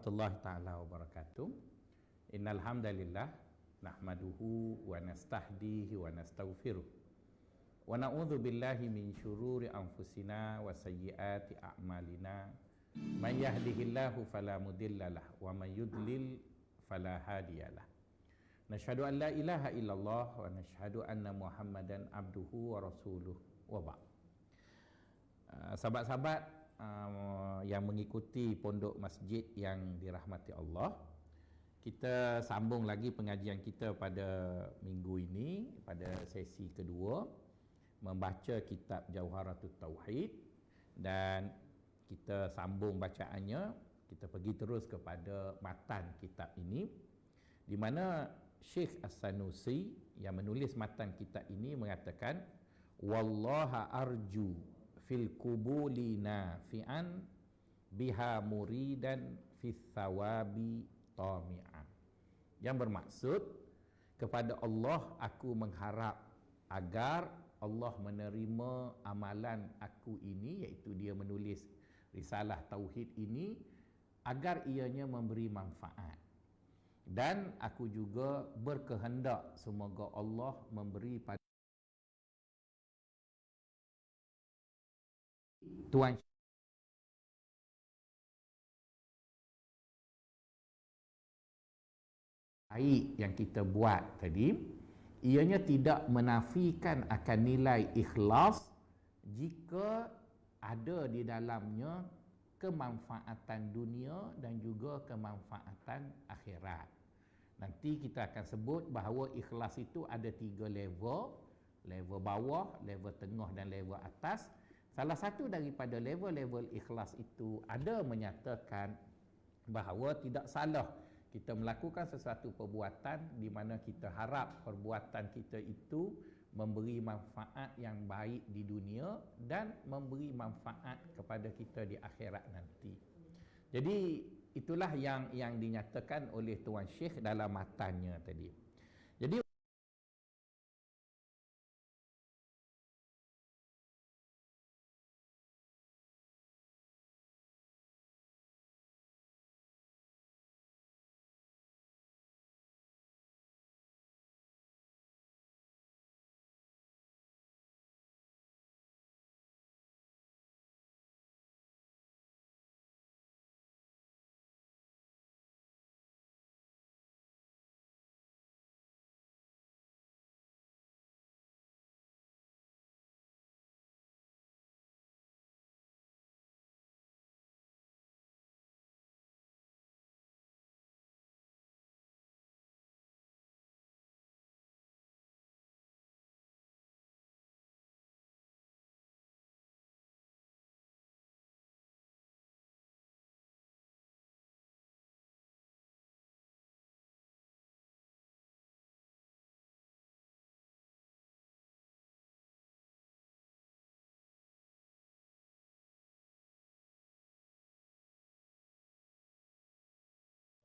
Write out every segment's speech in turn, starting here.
warahmatullahi taala wabarakatuh. Innal hamdalillah nahmaduhu wa nastahdihi wa nastaghfiruh. Wa na'udzu billahi min syururi anfusina wa sayyiati a'malina. Man yahdihillahu fala mudhillalah wa man yudlil fala hadiyalah. Nashhadu an la ilaha illallah wa nashhadu anna Muhammadan abduhu wa rasuluh wa ba'd. Sahabat-sahabat yang mengikuti pondok masjid yang dirahmati Allah, kita sambung lagi pengajian kita pada minggu ini, pada sesi kedua, membaca kitab Jauharatul Tauhid, dan kita sambung bacaannya. Kita pergi terus kepada matan kitab ini, di mana Syekh As-Sanusi yang menulis matan kitab ini mengatakan, wallaha arju fil kubuli nafi'an biha muridan fis sawabi tami'an. Yang bermaksud, kepada Allah aku mengharap agar Allah menerima amalan aku ini, iaitu dia menulis risalah tauhid ini, agar ianya memberi manfaat. Dan aku juga berkehendak semoga Allah memberi pada Tuan baik yang kita buat tadi, ianya tidak menafikan akan nilai ikhlas jika ada di dalamnya kemanfaatan dunia dan juga kemanfaatan akhirat. Nanti kita akan sebut bahawa ikhlas itu ada 3 level, level bawah, level tengah dan level atas. Salah satu daripada level-level ikhlas itu ada menyatakan bahawa tidak salah kita melakukan sesuatu perbuatan di mana kita harap perbuatan kita itu memberi manfaat yang baik di dunia dan memberi manfaat kepada kita di akhirat nanti. Jadi itulah yang dinyatakan oleh Tuan Syekh dalam matannya tadi. Jadi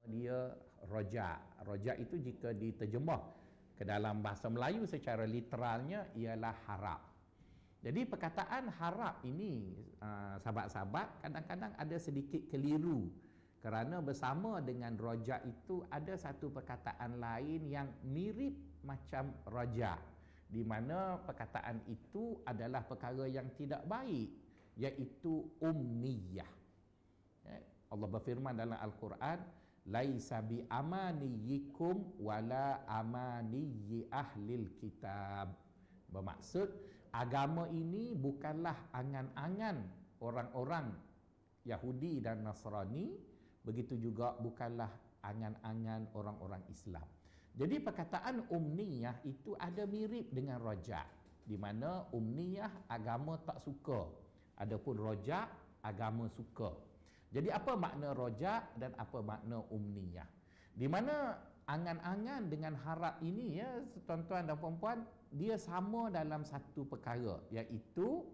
dia rojak itu jika diterjemah ke dalam bahasa Melayu secara literalnya ialah harap. Jadi perkataan harap ini, sahabat-sahabat, kadang-kadang ada sedikit keliru, kerana bersama dengan rojak itu ada satu perkataan lain yang mirip macam rojak, di mana perkataan itu adalah perkara yang tidak baik, iaitu umniyah. Allah berfirman dalam Al-Quran, laisa bi amaniyikum wala amaniyi ahlil kitab. Bermaksud, agama ini bukanlah angan-angan orang-orang Yahudi dan Nasrani, begitu juga bukanlah angan-angan orang-orang Islam. Jadi perkataan umniyah itu ada mirip dengan rojak, di mana umniyah agama tak suka, adapun rojak agama suka. Jadi apa makna rojak dan apa makna umniyah? Di mana angan-angan dengan harap ini, ya tuan-tuan dan puan-puan, dia sama dalam satu perkara, iaitu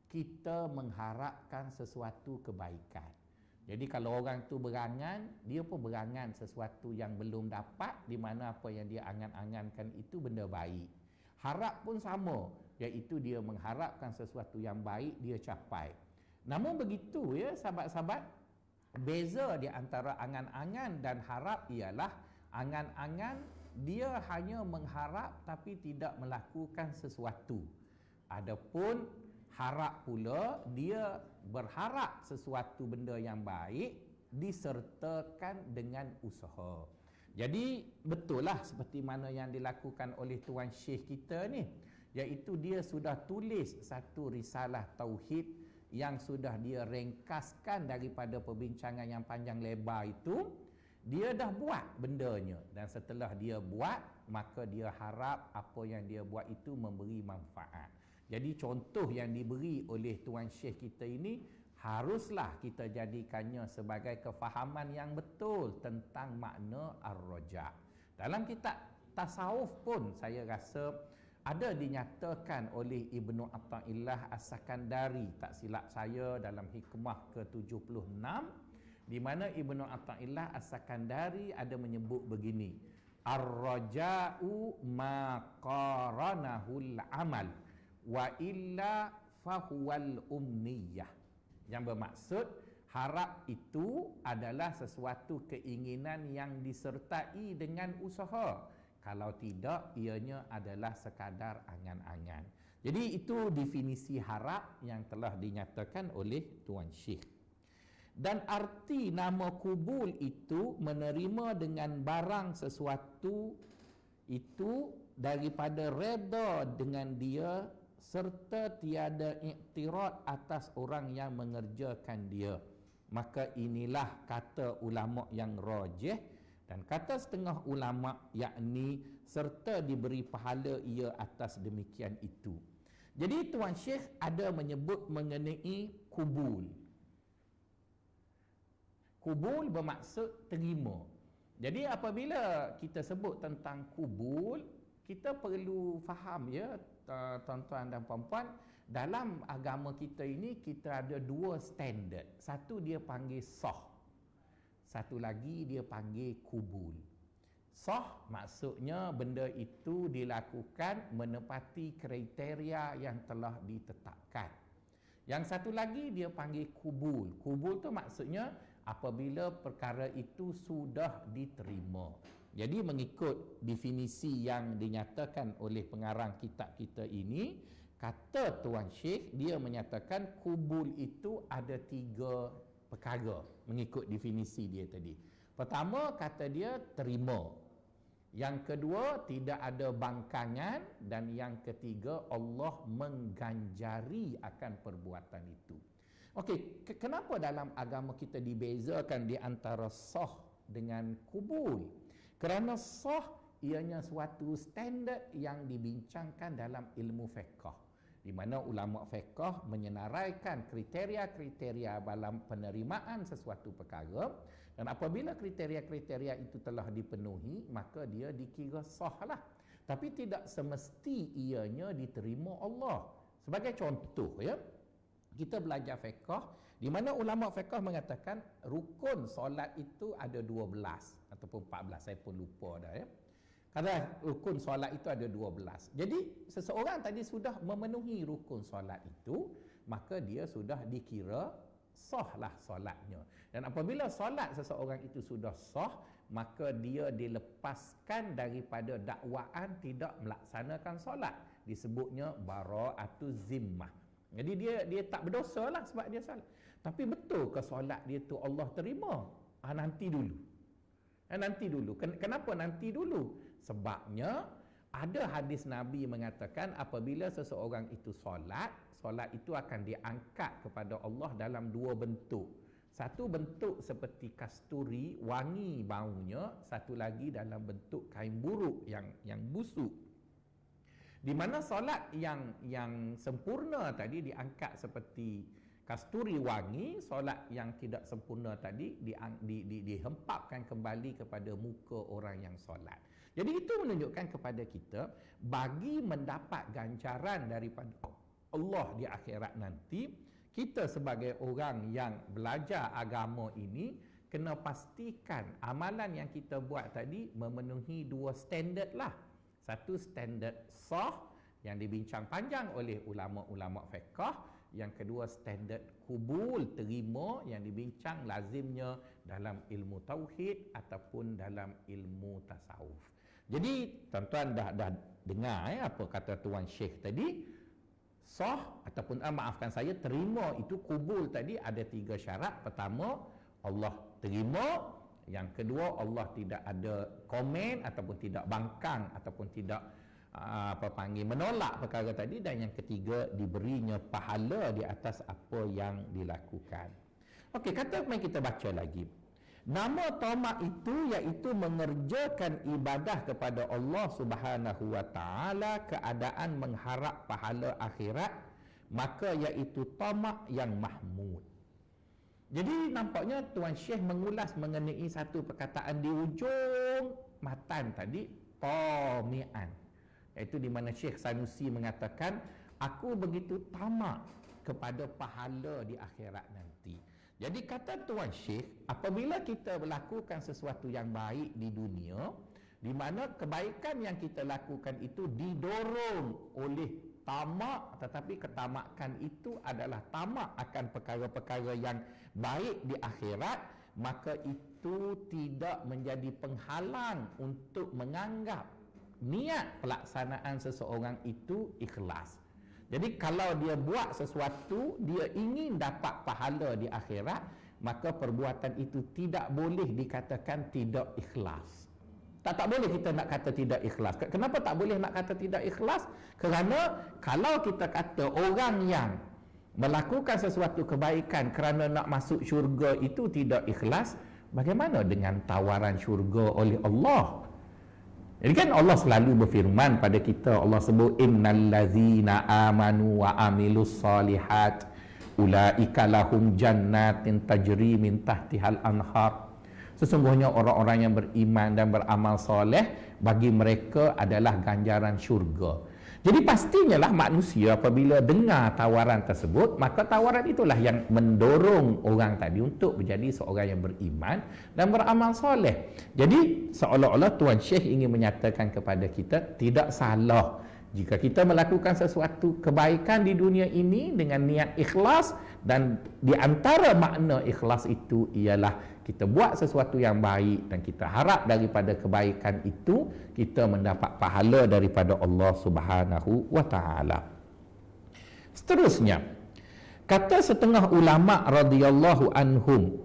kita mengharapkan sesuatu kebaikan. Jadi kalau orang tu berangan, dia pun berangan sesuatu yang belum dapat, di mana apa yang dia angan-angankan itu benda baik. Harap pun sama, iaitu dia mengharapkan sesuatu yang baik dia capai. Namun begitu, ya sahabat-sahabat, Beza di antara angan-angan dan harap ialah angan-angan dia hanya mengharap tapi tidak melakukan sesuatu. Adapun harap pula dia berharap sesuatu benda yang baik disertakan dengan usaha. Jadi betul lah seperti mana yang dilakukan oleh Tuan Syekh kita ni, iaitu dia sudah tulis satu risalah tauhid yang sudah dia ringkaskan daripada perbincangan yang panjang lebar itu. Dia dah buat bendanya, dan setelah dia buat, maka dia harap apa yang dia buat itu memberi manfaat. Jadi contoh yang diberi oleh Tuan Syekh kita ini haruslah kita jadikannya sebagai kefahaman yang betul tentang makna ar-raja. Dalam kitab tasawuf pun saya rasa ada dinyatakan oleh Ibnu Athaillah As-Sakandari, tak silap saya dalam hikmah ke-76, di mana Ibnu Athaillah As-Sakandari ada menyebut begini: ar-raja'u ma qaranahul amal wa illa fahuwal umniyah. Yang bermaksud harap itu adalah sesuatu keinginan yang disertai dengan usaha. Kalau tidak, ianya adalah sekadar angan-angan. Jadi itu definisi harap yang telah dinyatakan oleh Tuan Syekh. Dan arti nama kubul itu menerima dengan barang sesuatu itu daripada reda dengan dia serta tiada iktirad atas orang yang mengerjakan dia. Maka inilah kata ulama yang rajih, dan kata setengah ulama yakni serta diberi pahala ia atas demikian itu. Jadi Tuan Syekh ada menyebut mengenai kubul. Kubul bermaksud terima. Jadi apabila kita sebut tentang kubul, kita perlu faham ya, tuan-tuan dan puan-puan, dalam agama kita ini kita ada dua standard. Satu dia panggil sah, satu lagi dia panggil kubul. Sah maksudnya benda itu dilakukan menepati kriteria yang telah ditetapkan. Yang satu lagi dia panggil kubul. Kubul tu maksudnya apabila perkara itu sudah diterima. Jadi mengikut definisi yang dinyatakan oleh pengarang kitab kita ini, kata Tuan Syekh, dia menyatakan kubul itu ada 3 perkara mengikut definisi dia tadi. Pertama, kata dia terima. Yang kedua, tidak ada bangkangan. Dan yang ketiga, Allah mengganjari akan perbuatan itu. Okey, kenapa dalam agama kita dibezakan di antara sah dengan kubul? Kerana sah ianya suatu standard yang dibincangkan dalam ilmu fiqh, di mana ulama fiqh menyenaraikan kriteria-kriteria dalam penerimaan sesuatu perkara, dan apabila kriteria-kriteria itu telah dipenuhi, maka dia dikira sah lah. Tapi tidak semesti ianya diterima Allah. Sebagai contoh ya, kita belajar fiqh di mana ulama fiqh mengatakan rukun solat itu ada 12 ataupun 14, saya pun lupa dah ya. Kata rukun solat itu ada 12. Jadi seseorang tadi sudah memenuhi rukun solat itu, maka dia sudah dikira sahlah solatnya. Dan apabila solat seseorang itu sudah sah, maka dia dilepaskan daripada dakwaan tidak melaksanakan solat. Disebutnya bara'atu zimmah. Jadi dia tak berdosa lah sebab dia solat. Tapi betul ke solat dia tu Allah terima? Nanti dulu. Nanti dulu. Kenapa nanti dulu? Sebabnya ada hadis Nabi mengatakan apabila seseorang itu solat itu akan diangkat kepada Allah dalam 2 bentuk. Satu bentuk seperti kasturi, wangi baunya. Satu lagi dalam bentuk kain buruk yang busuk. Di mana solat yang sempurna tadi diangkat seperti kasturi wangi, solat yang tidak sempurna tadi dihempapkan kembali kepada muka orang yang solat. Jadi itu menunjukkan kepada kita, bagi mendapat ganjaran daripada Allah di akhirat nanti, kita sebagai orang yang belajar agama ini kena pastikan amalan yang kita buat tadi memenuhi 2 standard lah. Satu standard sah yang dibincang panjang oleh ulama-ulama fiqh, Yang kedua, standard kubul, terima yang dibincang lazimnya dalam ilmu tauhid ataupun dalam ilmu tasawuf. Jadi tuan-tuan dah dengar apa kata Tuan Syekh tadi. Sah ataupun maafkan saya, terima itu kubul tadi ada 3 syarat. Pertama, Allah terima. Yang kedua, Allah tidak ada komen ataupun tidak bangkang ataupun tidak menolak perkara tadi. Dan yang ketiga, diberinya pahala di atas apa yang dilakukan. Okey, mari kita baca lagi. Nama tamak itu iaitu mengerjakan ibadah kepada Allah Subhanahu wa taala keadaan mengharap pahala akhirat, maka iaitu tamak yang mahmud. Jadi nampaknya Tuan Syekh mengulas mengenai satu perkataan di ujung matan tadi, tami'an, iaitu di mana Syekh Sanusi mengatakan, aku begitu tamak kepada pahala di akhirat nanti. Jadi kata Tuan Syekh, apabila kita melakukan sesuatu yang baik di dunia, di mana kebaikan yang kita lakukan itu didorong oleh tamak, tetapi ketamakan itu adalah tamak akan perkara-perkara yang baik di akhirat, maka itu tidak menjadi penghalang untuk menganggap niat pelaksanaan seseorang itu ikhlas. Jadi kalau dia buat sesuatu, dia ingin dapat pahala di akhirat, maka perbuatan itu tidak boleh dikatakan tidak ikhlas. Tak boleh kita nak kata tidak ikhlas. Kenapa tak boleh nak kata tidak ikhlas? Kerana kalau kita kata orang yang melakukan sesuatu kebaikan kerana nak masuk syurga itu tidak ikhlas, bagaimana dengan tawaran syurga oleh Allah? Jadi kan Allah selalu berfirman pada kita, Allah sebut innallazina amanu wa amilus solihat ulaika lahum jannatin tajri min tahtihal anhar. Sesungguhnya orang-orang yang beriman dan beramal soleh, bagi mereka adalah ganjaran syurga. Jadi pastinya lah manusia apabila dengar tawaran tersebut, maka tawaran itulah yang mendorong orang tadi untuk menjadi seorang yang beriman dan beramal soleh. Jadi seolah-olah Tuan Syekh ingin menyatakan kepada kita, tidak salah jika kita melakukan sesuatu kebaikan di dunia ini dengan niat ikhlas, dan di antara makna ikhlas itu ialah kita buat sesuatu yang baik dan kita harap daripada kebaikan itu kita mendapat pahala daripada Allah Subhanahu wa taala. Seterusnya, kata setengah ulama radhiyallahu anhum,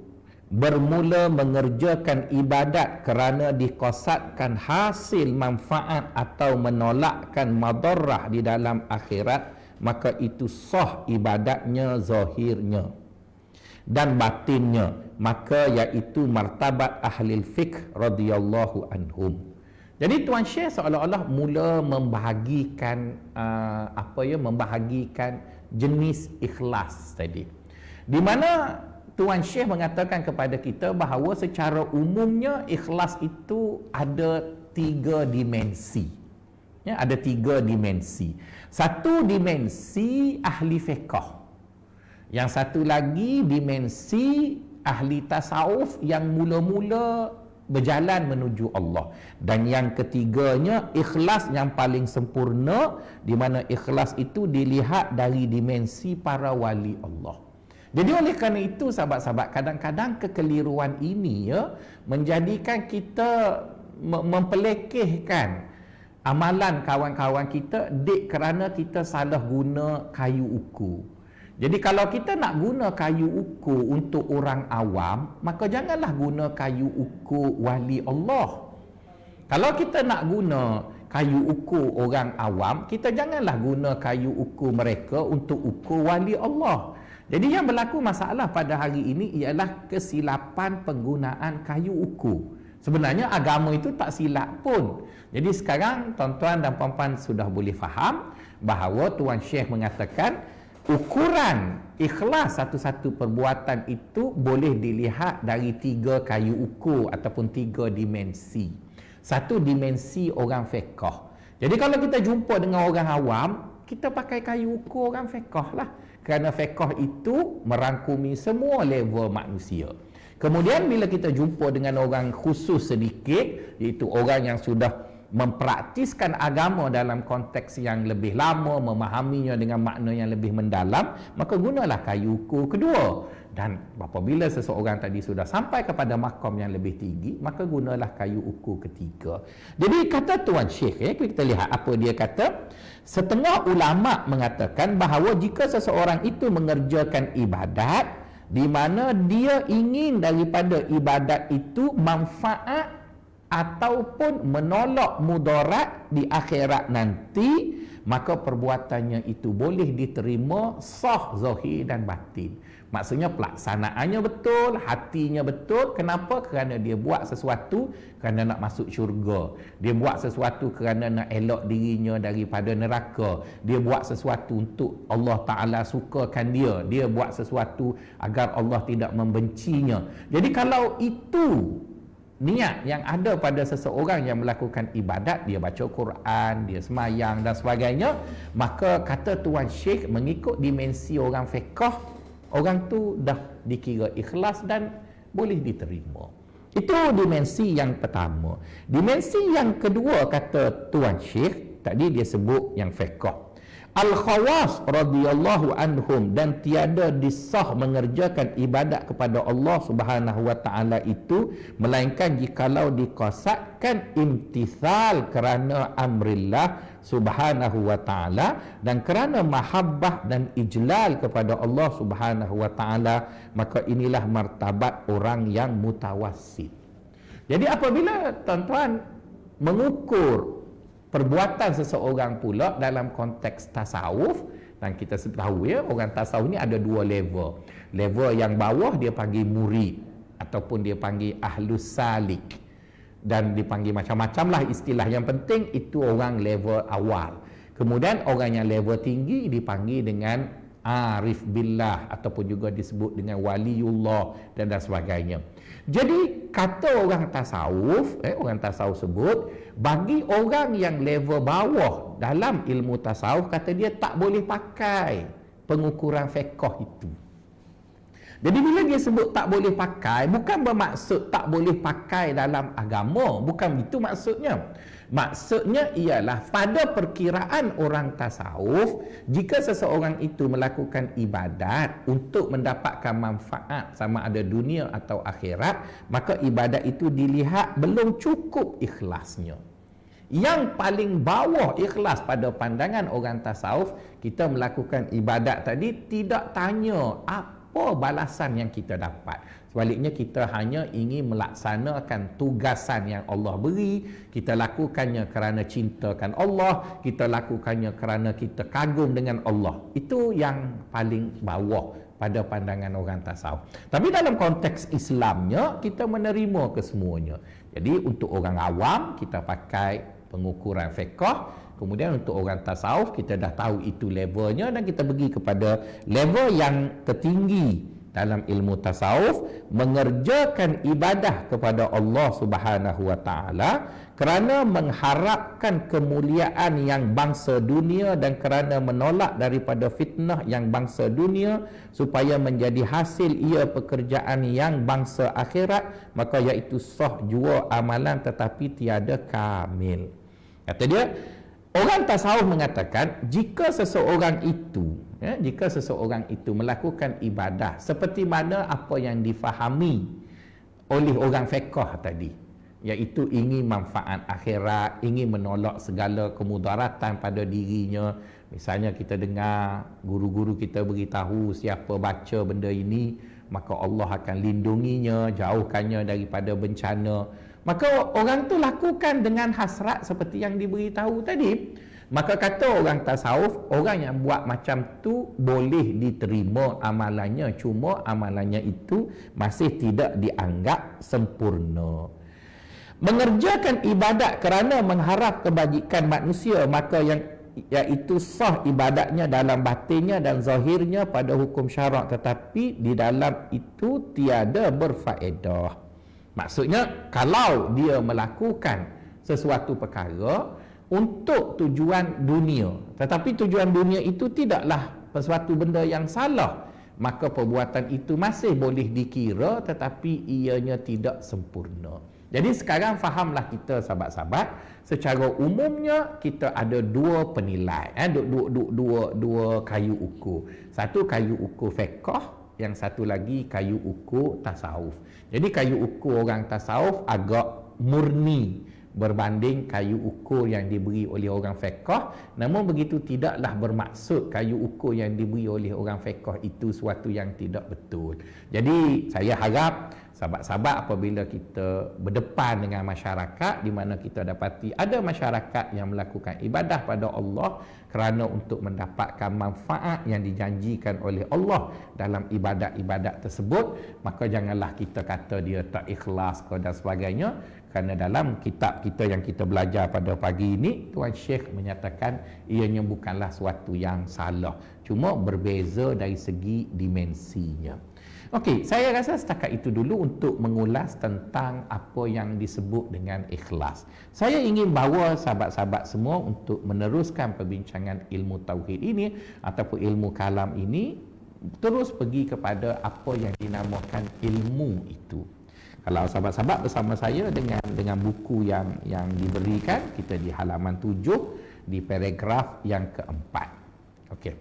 bermula mengerjakan ibadat kerana dikosadkan hasil manfaat atau menolakkan madarrah di dalam akhirat, maka itu sah ibadatnya zahirnya dan batinnya, maka iaitu martabat ahli fiqh radhiyallahu anhum. Jadi Tuan Syekh seolah-olah mula membahagikan membahagikan jenis ikhlas tadi, di mana Tuan Syekh mengatakan kepada kita bahawa secara umumnya ikhlas itu ada 3 dimensi. Ya, ada 3 dimensi. Satu dimensi ahli fiqh. Yang satu lagi dimensi ahli tasawuf yang mula-mula berjalan menuju Allah. Dan yang ketiganya ikhlas yang paling sempurna, di mana ikhlas itu dilihat dari dimensi para wali Allah. Jadi oleh kerana itu sahabat-sahabat, kadang-kadang kekeliruan ini menjadikan kita mempelekehkan amalan kawan-kawan kita kerana kita salah guna kayu ukur. Jadi kalau kita nak guna kayu ukur untuk orang awam, maka janganlah guna kayu ukur wali Allah. Kalau kita nak guna kayu ukur orang awam, kita janganlah guna kayu ukur mereka untuk ukur wali Allah. Jadi yang berlaku masalah pada hari ini ialah kesilapan penggunaan kayu ukur. Sebenarnya agama itu tak silap pun. Jadi sekarang tuan-tuan dan puan-puan sudah boleh faham bahawa Tuan Syekh mengatakan ukuran ikhlas satu-satu perbuatan itu boleh dilihat dari 3 kayu ukur ataupun 3 dimensi. Satu dimensi orang fiqh. Jadi kalau kita jumpa dengan orang awam, kita pakai kayu ukur orang fiqh lah. Kerana fiqh itu merangkumi semua level manusia. Kemudian bila kita jumpa dengan orang khusus sedikit, iaitu orang yang sudah mempraktiskan agama dalam konteks yang lebih lama, memahaminya dengan makna yang lebih mendalam, maka gunalah kayu ukur kedua. Dan apabila seseorang tadi sudah sampai kepada makam yang lebih tinggi, maka gunalah kayu ukur ketiga. Jadi kata Tuan Syekh, kita lihat apa dia kata. Setengah ulama mengatakan bahawa jika seseorang itu mengerjakan ibadat di mana dia ingin daripada ibadat itu manfaat ataupun menolak mudarat di akhirat nanti, maka perbuatannya itu boleh diterima sah zahir dan batin. Maksudnya pelaksanaannya betul, hatinya betul. Kenapa? Kerana dia buat sesuatu kerana nak masuk syurga. Dia buat sesuatu kerana nak elok dirinya daripada neraka. Dia buat sesuatu untuk Allah Ta'ala sukakan dia. Dia buat sesuatu agar Allah tidak membencinya. Jadi kalau itu niat yang ada pada seseorang yang melakukan ibadat, dia baca Quran, dia semayang dan sebagainya, maka kata Tuan Syekh, mengikut dimensi orang fiqh, orang tu dah dikira ikhlas dan boleh diterima. Itu dimensi yang pertama. Dimensi yang kedua, kata Tuan Syekh, tadi dia sebut yang fiqh. Al-Khawas radhiyallahu anhum, dan tiada disah mengerjakan ibadat kepada Allah Subhanahu wa taala itu melainkan jikalau dikosakkan imtithal kerana amrillah Subhanahu wa taala dan kerana mahabbah dan ijlal kepada Allah Subhanahu wa taala, maka inilah martabat orang yang mutawassit. Jadi apabila tuan-tuan mengukur perbuatan seseorang pula dalam konteks tasawuf, dan kita tahu ya, orang tasawuf ni ada dua level. Level yang bawah dia panggil murid ataupun dia panggil ahlus salik, dan dipanggil macam-macam lah istilah. Yang penting itu orang level awal. Kemudian orang yang level tinggi dipanggil dengan arif billah ataupun juga disebut dengan waliullah dan sebagainya. Jadi kata orang tasawuf, orang tasawuf sebut, bagi orang yang level bawah dalam ilmu tasawuf, kata dia tak boleh pakai pengukuran fiqh itu. Jadi bila dia sebut tak boleh pakai, bukan bermaksud tak boleh pakai dalam agama, bukan itu maksudnya. Maksudnya ialah pada perkiraan orang tasawuf, jika seseorang itu melakukan ibadat untuk mendapatkan manfaat sama ada dunia atau akhirat, maka ibadat itu dilihat belum cukup ikhlasnya. Yang paling bawah ikhlas pada pandangan orang tasawuf, kita melakukan ibadat tadi tidak tanya apa balasan yang kita dapat. Sebaliknya kita hanya ingin melaksanakan tugasan yang Allah beri. Kita lakukannya kerana cintakan Allah, kita lakukannya kerana kita kagum dengan Allah. Itu yang paling bawah pada pandangan orang tasawuf. Tapi dalam konteks Islamnya, kita menerima kesemuanya. Jadi untuk orang awam kita pakai pengukuran fiqh. Kemudian untuk orang tasawuf kita dah tahu itu levelnya, dan kita pergi kepada level yang tertinggi dalam ilmu tasawuf, mengerjakan ibadah kepada Allah Subhanahu wa taala kerana mengharapkan kemuliaan yang bangsa dunia dan kerana menolak daripada fitnah yang bangsa dunia, supaya menjadi hasil ia pekerjaan yang bangsa akhirat, maka iaitu sah jua amalan tetapi tiada kamil. Kata dia, orang tasawuf mengatakan jika seseorang itu melakukan ibadah seperti mana apa yang difahami oleh orang fiqh tadi, iaitu ingin manfaat akhirat, ingin menolak segala kemudaratan pada dirinya. Misalnya kita dengar guru-guru kita beritahu siapa baca benda ini, maka Allah akan lindunginya, jauhkannya daripada bencana. Maka orang tu lakukan dengan hasrat seperti yang diberitahu tadi. Maka kata orang tasawuf, orang yang buat macam tu boleh diterima amalannya, cuma amalannya itu masih tidak dianggap sempurna. Mengerjakan ibadat kerana mengharap kebajikan manusia, maka iaitu sah ibadatnya dalam batinnya dan zahirnya pada hukum syarak, tetapi di dalam itu tiada berfaedah. Maksudnya kalau dia melakukan sesuatu perkara untuk tujuan dunia, tetapi tujuan dunia itu tidaklah sesuatu benda yang salah, maka perbuatan itu masih boleh dikira tetapi ianya tidak sempurna. Jadi sekarang fahamlah kita sahabat-sahabat, secara umumnya kita ada dua penilai, dua kayu ukur. Satu kayu ukur fiqh, yang satu lagi kayu ukur tasawuf. Jadi kayu ukur orang tasawuf agak murni berbanding kayu ukur yang diberi oleh orang fiqh. Namun begitu tidaklah bermaksud kayu ukur yang diberi oleh orang fiqh itu suatu yang tidak betul. Jadi saya harap sahabat-sahabat apabila kita berdepan dengan masyarakat di mana kita dapati ada masyarakat yang melakukan ibadah pada Allah kerana untuk mendapatkan manfaat yang dijanjikan oleh Allah dalam ibadat-ibadat tersebut, maka janganlah kita kata dia tak ikhlas dan sebagainya. Kerana dalam kitab kita yang kita belajar pada pagi ini, Tuan Syekh menyatakan ianya bukanlah suatu yang salah, cuma berbeza dari segi dimensinya. Okey, saya rasa setakat itu dulu untuk mengulas tentang apa yang disebut dengan ikhlas. Saya ingin bawa sahabat-sahabat semua untuk meneruskan perbincangan ilmu tauhid ini ataupun ilmu kalam ini, terus pergi kepada apa yang dinamakan ilmu itu. Kalau sahabat-sahabat bersama saya dengan buku yang diberikan, kita di halaman 7 di paragraf yang keempat. Okey.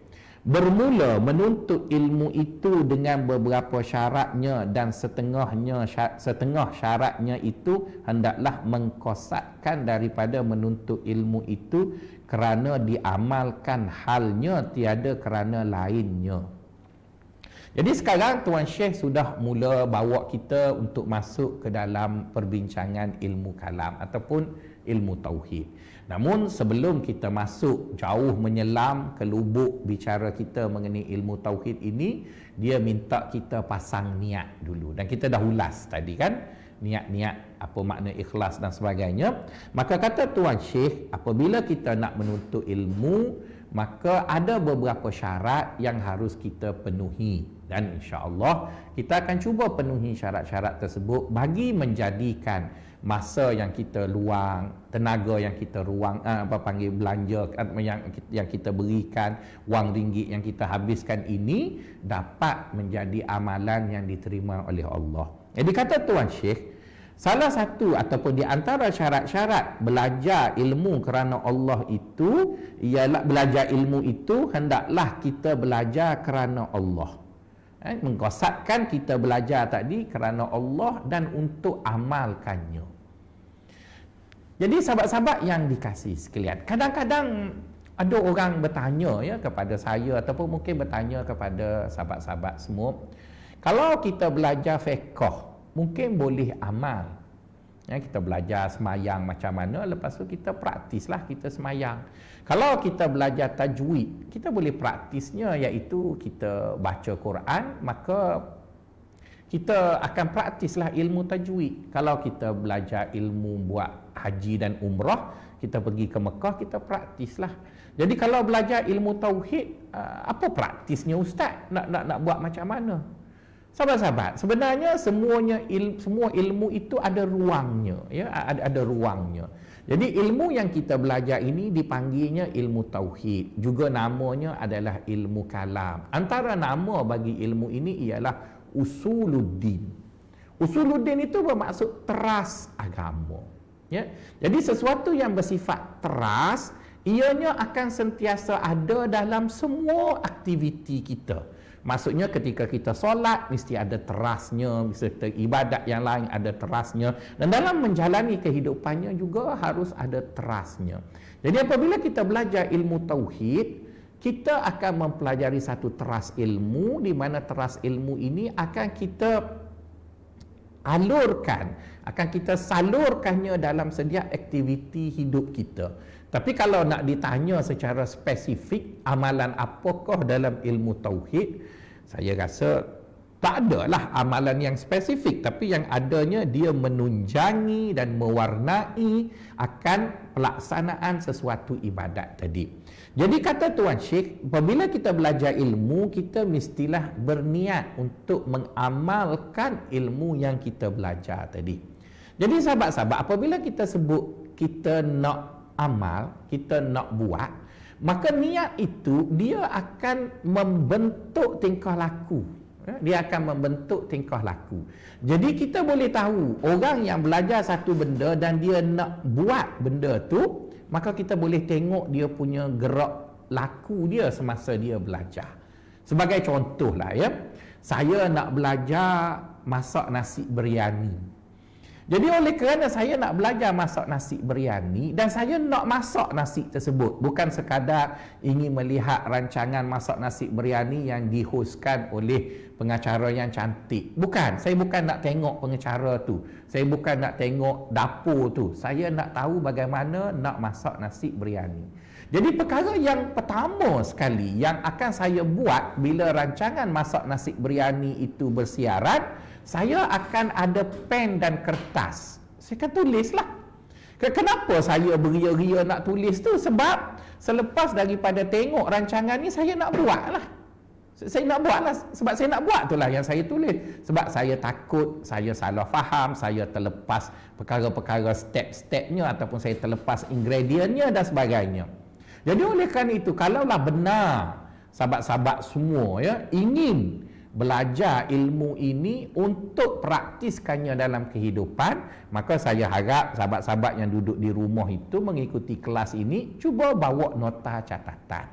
Bermula menuntut ilmu itu dengan beberapa syaratnya dan setengah syaratnya itu hendaklah mengkosatkan daripada menuntut ilmu itu kerana diamalkan halnya tiada kerana lainnya. Jadi sekarang Tuan Syekh sudah mula bawa kita untuk masuk ke dalam perbincangan ilmu kalam ataupun ilmu tauhid. Namun sebelum kita masuk jauh menyelam ke lubuk bicara kita mengenai ilmu tauhid ini, dia minta kita pasang niat dulu. Dan kita dah ulas tadi kan, niat-niat apa makna ikhlas dan sebagainya. Maka kata Tuan Syekh, apabila kita nak menuntut ilmu, maka ada beberapa syarat yang harus kita penuhi. Dan insya-Allah kita akan cuba penuhi syarat-syarat tersebut bagi menjadikan masa yang kita luang, tenaga yang kita belanja yang kita berikan, wang ringgit yang kita habiskan ini dapat menjadi amalan yang diterima oleh Allah. Jadi kata Tuan Syekh, salah satu ataupun di antara syarat-syarat belajar ilmu kerana Allah itu ialah belajar ilmu itu hendaklah kita belajar kerana Allah. Mengkosatkan kita belajar tadi kerana Allah dan untuk amalkannya. Jadi sahabat-sahabat yang dikasihi sekalian, kadang-kadang ada orang bertanya ya kepada saya ataupun mungkin bertanya kepada sahabat-sahabat semua, kalau kita belajar fiqh mungkin boleh amal. Ya, kita belajar semayang macam mana, lepas tu kita praktislah kita semayang. Kalau kita belajar tajwid, kita boleh praktisnya, iaitu kita baca Quran, maka kita akan praktislah ilmu tajwid. Kalau kita belajar ilmu buat haji dan umrah, kita pergi ke Mekah, kita praktislah. Jadi kalau belajar ilmu tauhid, apa praktisnya ustaz? Nak buat macam mana? Sahabat-sahabat, sebenarnya semua ilmu itu ada ruangnya, ya, ada ruangnya. Jadi ilmu yang kita belajar ini dipanggilnya ilmu tauhid, juga namanya adalah ilmu kalam. Antara nama bagi ilmu ini ialah usuluddin. Usuluddin itu bermaksud teras agama, ya. Jadi sesuatu yang bersifat teras, ianya akan sentiasa ada dalam semua aktiviti kita. Maksudnya ketika kita solat mesti ada terasnya, serta ibadat yang lain ada terasnya, dan dalam menjalani kehidupannya juga harus ada terasnya. Jadi apabila kita belajar ilmu tauhid, kita akan mempelajari satu teras ilmu, di mana teras ilmu ini akan kita alurkan, akan kita salurkannya dalam setiap aktiviti hidup kita. Tapi kalau nak ditanya secara spesifik amalan apakah dalam ilmu tauhid, saya rasa tak adalah amalan yang spesifik, tapi yang adanya dia menunjangi dan mewarnai akan pelaksanaan sesuatu ibadat tadi. Jadi kata Tuan Syekh, apabila kita belajar ilmu, kita mestilah berniat untuk mengamalkan ilmu yang kita belajar tadi. Jadi sahabat-sahabat, apabila kita sebut kita nak amal, kita nak buat, maka niat itu dia akan membentuk tingkah laku. Dia akan membentuk tingkah laku. Jadi kita boleh tahu orang yang belajar satu benda dan dia nak buat benda tu, maka kita boleh tengok dia punya gerak laku dia semasa dia belajar. Sebagai contohlah ya, saya nak belajar masak nasi biryani. Jadi oleh kerana saya nak belajar masak nasi biryani dan saya nak masak nasi tersebut, bukan sekadar ingin melihat rancangan masak nasi biryani yang dihoskan oleh pengacara yang cantik. Bukan, saya bukan nak tengok pengacara tu. Saya bukan nak tengok dapur tu. Saya nak tahu bagaimana nak masak nasi biryani. Jadi perkara yang pertama sekali yang akan saya buat bila rancangan masak nasi biryani itu bersiaran, saya akan ada pen dan kertas. Saya akan tulislah. Kenapa saya beria-ria nak tulis tu? Sebab selepas daripada tengok rancangan ni, saya nak buatlah. Saya nak buatlah. Sebab saya nak buat itulah yang saya tulis. Sebab saya takut saya salah faham, saya terlepas perkara-perkara step-stepnya ataupun saya terlepas ingredientnya dan sebagainya. Jadi oleh kerana itu, kalaulah benar sahabat-sahabat semua ya ingin belajar ilmu ini untuk praktiskannya dalam kehidupan, maka saya harap sahabat-sahabat yang duduk di rumah itu mengikuti kelas ini, cuba bawa nota catatan.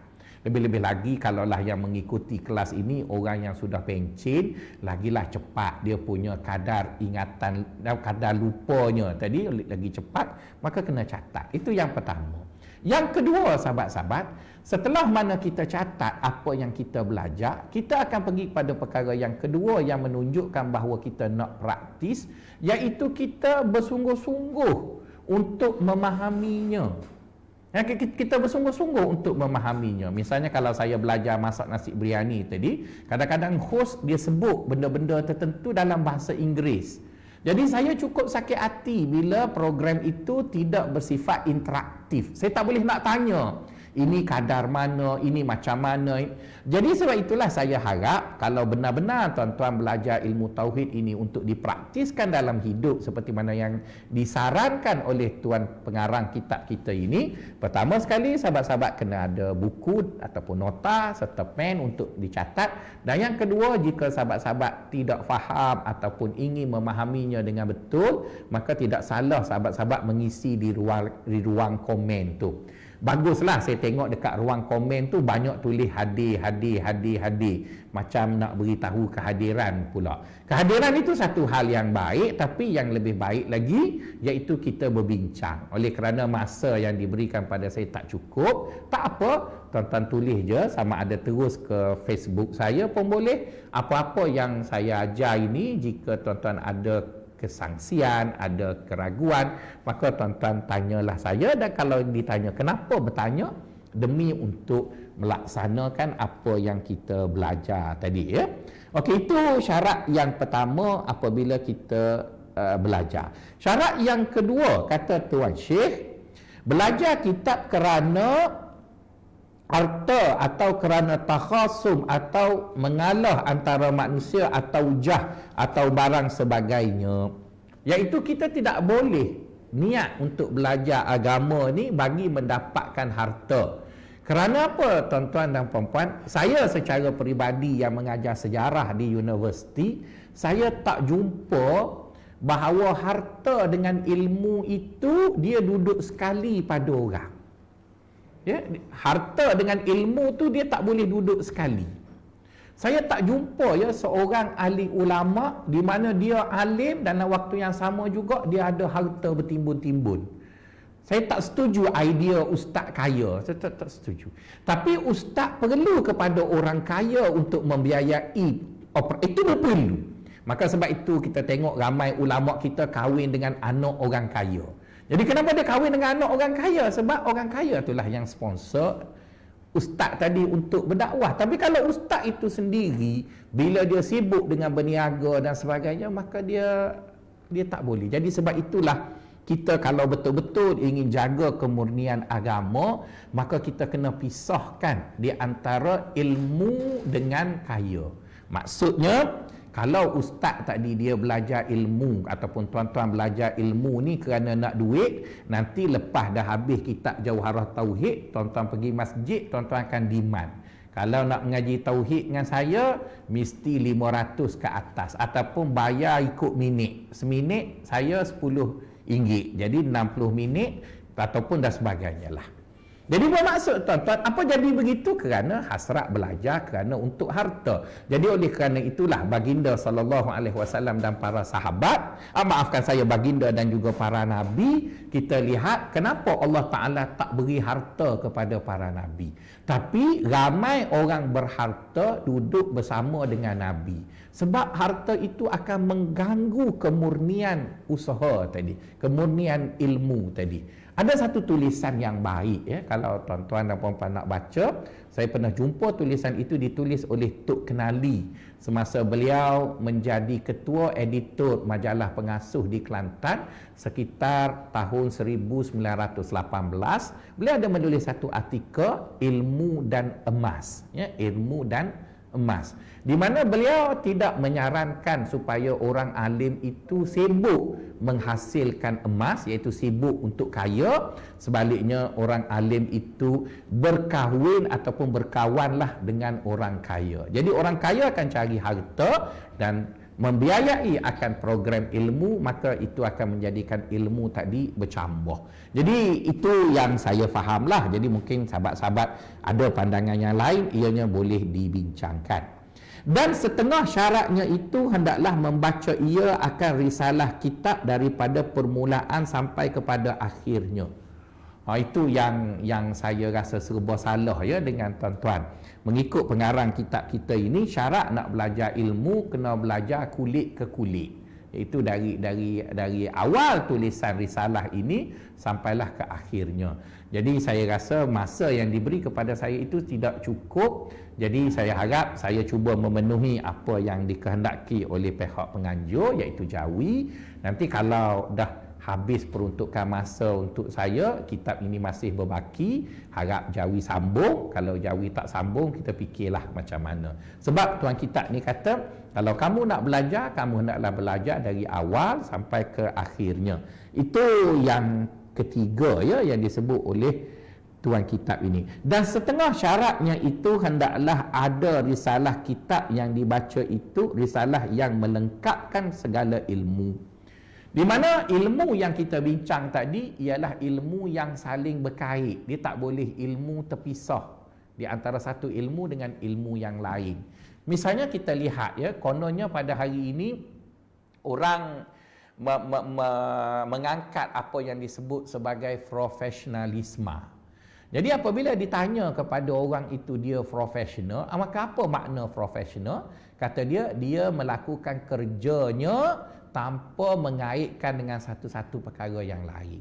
Lebih-lebih lagi kalaulah yang mengikuti kelas ini orang yang sudah pencen, lagilah cepat dia punya kadar ingatan dan kadar lupanya tadi lagi cepat, maka kena catat. Itu yang pertama. Yang kedua sahabat-sahabat, setelah mana kita catat apa yang kita belajar, kita akan pergi pada perkara yang kedua yang menunjukkan bahawa kita nak praktis, iaitu kita bersungguh-sungguh untuk memahaminya. Kita bersungguh-sungguh untuk memahaminya. Misalnya kalau saya belajar masak nasi biryani tadi, kadang-kadang host dia sebut benda-benda tertentu dalam bahasa Inggeris. Jadi saya cukup sakit hati bila program itu tidak bersifat interaktif. Saya tak boleh nak tanya, ini kadar mana, ini macam mana. Jadi sebab itulah saya harap kalau benar-benar tuan-tuan belajar ilmu tauhid ini untuk dipraktiskan dalam hidup seperti mana yang disarankan oleh tuan pengarang kitab kita ini, pertama sekali sahabat-sahabat kena ada buku ataupun nota serta pen untuk dicatat. Dan yang kedua, jika sahabat-sahabat tidak faham ataupun ingin memahaminya dengan betul, maka tidak salah sahabat-sahabat mengisi di ruang komen tu. Baguslah saya tengok dekat ruang komen tu banyak tulis hadir. Macam nak beritahu kehadiran pula. Kehadiran itu satu hal yang baik, tapi yang lebih baik lagi iaitu kita berbincang. Oleh kerana masa yang diberikan pada saya tak cukup, tak apa, tuan-tuan tulis je, sama ada terus ke Facebook saya pun boleh. Apa-apa yang saya ajar ini, jika tuan-tuan ada kesangsian, ada keraguan, maka tuan-tuan tanyalah saya, dan kalau ditanya kenapa bertanya, demi untuk melaksanakan apa yang kita belajar tadi ya. Okey, itu syarat yang pertama apabila kita belajar. Syarat yang kedua, kata Tuan Syekh, belajar kitab kerana harta atau kerana takhasum atau mengalah antara manusia atau jah atau barang sebagainya, iaitu kita tidak boleh niat untuk belajar agama ni bagi mendapatkan harta. Kerana apa tuan-tuan dan puan-puan? Saya secara peribadi yang mengajar sejarah di universiti, saya tak jumpa bahawa harta dengan ilmu itu dia duduk sekali pada orang. Ya, harta dengan ilmu tu dia tak boleh duduk sekali. Saya tak jumpa ya seorang ahli ulama di mana dia alim dan dalam waktu yang sama juga dia ada harta bertimbun-timbun. Saya tak setuju idea ustaz kaya. Saya tak setuju. Tapi ustaz perlu kepada orang kaya untuk membiayai itu perlu. Maka sebab itu kita tengok ramai ulama kita kahwin dengan anak orang kaya. Jadi kenapa dia kahwin dengan anak orang kaya? Sebab orang kaya itulah yang sponsor ustaz tadi untuk berdakwah. Tapi kalau ustaz itu sendiri, bila dia sibuk dengan berniaga dan sebagainya, maka dia tak boleh. Jadi sebab itulah kita kalau betul-betul ingin jaga kemurnian agama, maka kita kena pisahkan di antara ilmu dengan kaya. Maksudnya, kalau ustaz tadi dia belajar ilmu ataupun tuan-tuan belajar ilmu ni kerana nak duit, nanti lepas dah habis kitab Jauharah Tauhid, tuan-tuan pergi masjid, tuan-tuan akan demand. Kalau nak mengaji tauhid dengan saya, mesti 500 ke atas. Ataupun bayar ikut minit. Seminit saya RM10. Jadi 60 minit ataupun dan sebagainya lah. Jadi bermaksud tuan-tuan, apa jadi begitu? Kerana hasrat belajar, kerana untuk harta. Jadi oleh kerana itulah baginda SAW dan para sahabat, maafkan saya, baginda dan juga para nabi, kita lihat kenapa Allah Ta'ala tak beri harta kepada para nabi. Tapi ramai orang berharta duduk bersama dengan nabi. Sebab harta itu akan mengganggu kemurnian usaha tadi, kemurnian ilmu tadi. Ada satu tulisan yang baik ya, kalau tuan-tuan dan puan-puan nak baca, saya pernah jumpa tulisan itu ditulis oleh Tok Kenali semasa beliau menjadi ketua editor majalah Pengasuh di Kelantan sekitar tahun 1918. Beliau ada menulis satu artikel Ilmu dan Emas ya, Ilmu dan Emas, di mana beliau tidak menyarankan supaya orang alim itu sibuk menghasilkan emas, iaitu sibuk untuk kaya. Sebaliknya orang alim itu berkahwin ataupun berkawanlah dengan orang kaya. Jadi orang kaya akan cari harta dan membiayai akan program ilmu, maka itu akan menjadikan ilmu tadi bercambah. Jadi itu yang saya fahamlah. Jadi mungkin sahabat-sahabat ada pandangan yang lain, ianya boleh dibincangkan. Dan setengah syaratnya itu hendaklah membaca ia akan risalah kitab daripada permulaan sampai kepada akhirnya. Itu yang saya rasa serba salah ya dengan tuan-tuan. Mengikut pengarang kitab kita ini, syarat nak belajar ilmu kena belajar kulit ke kulit. Iaitu dari awal tulisan risalah ini sampailah ke akhirnya. Jadi saya rasa masa yang diberi kepada saya itu tidak cukup. Jadi saya harap saya cuba memenuhi apa yang dikehendaki oleh pihak penganjur, iaitu Jawi. Nanti kalau dah habis peruntukan masa untuk saya, kitab ini masih berbaki, harap Jawi sambung. Kalau Jawi tak sambung, kita fikirlah macam mana. Sebab tuan kitab ni kata, kalau kamu nak belajar, kamu hendaklah belajar dari awal sampai ke akhirnya. Itu yang ketiga ya, yang disebut oleh tuan kitab ini. Dan setengah syaratnya itu hendaklah ada risalah kitab yang dibaca itu, risalah yang melengkapkan segala ilmu. Di mana ilmu yang kita bincang tadi ialah ilmu yang saling berkait. Dia tak boleh ilmu terpisah di antara satu ilmu dengan ilmu yang lain. Misalnya kita lihat ya, kononnya pada hari ini orang mengangkat apa yang disebut sebagai profesionalisme. Jadi apabila ditanya kepada orang itu dia profesional, maka apa makna profesional? Kata dia melakukan kerjanya tanpa mengaitkan dengan satu-satu perkara yang lain.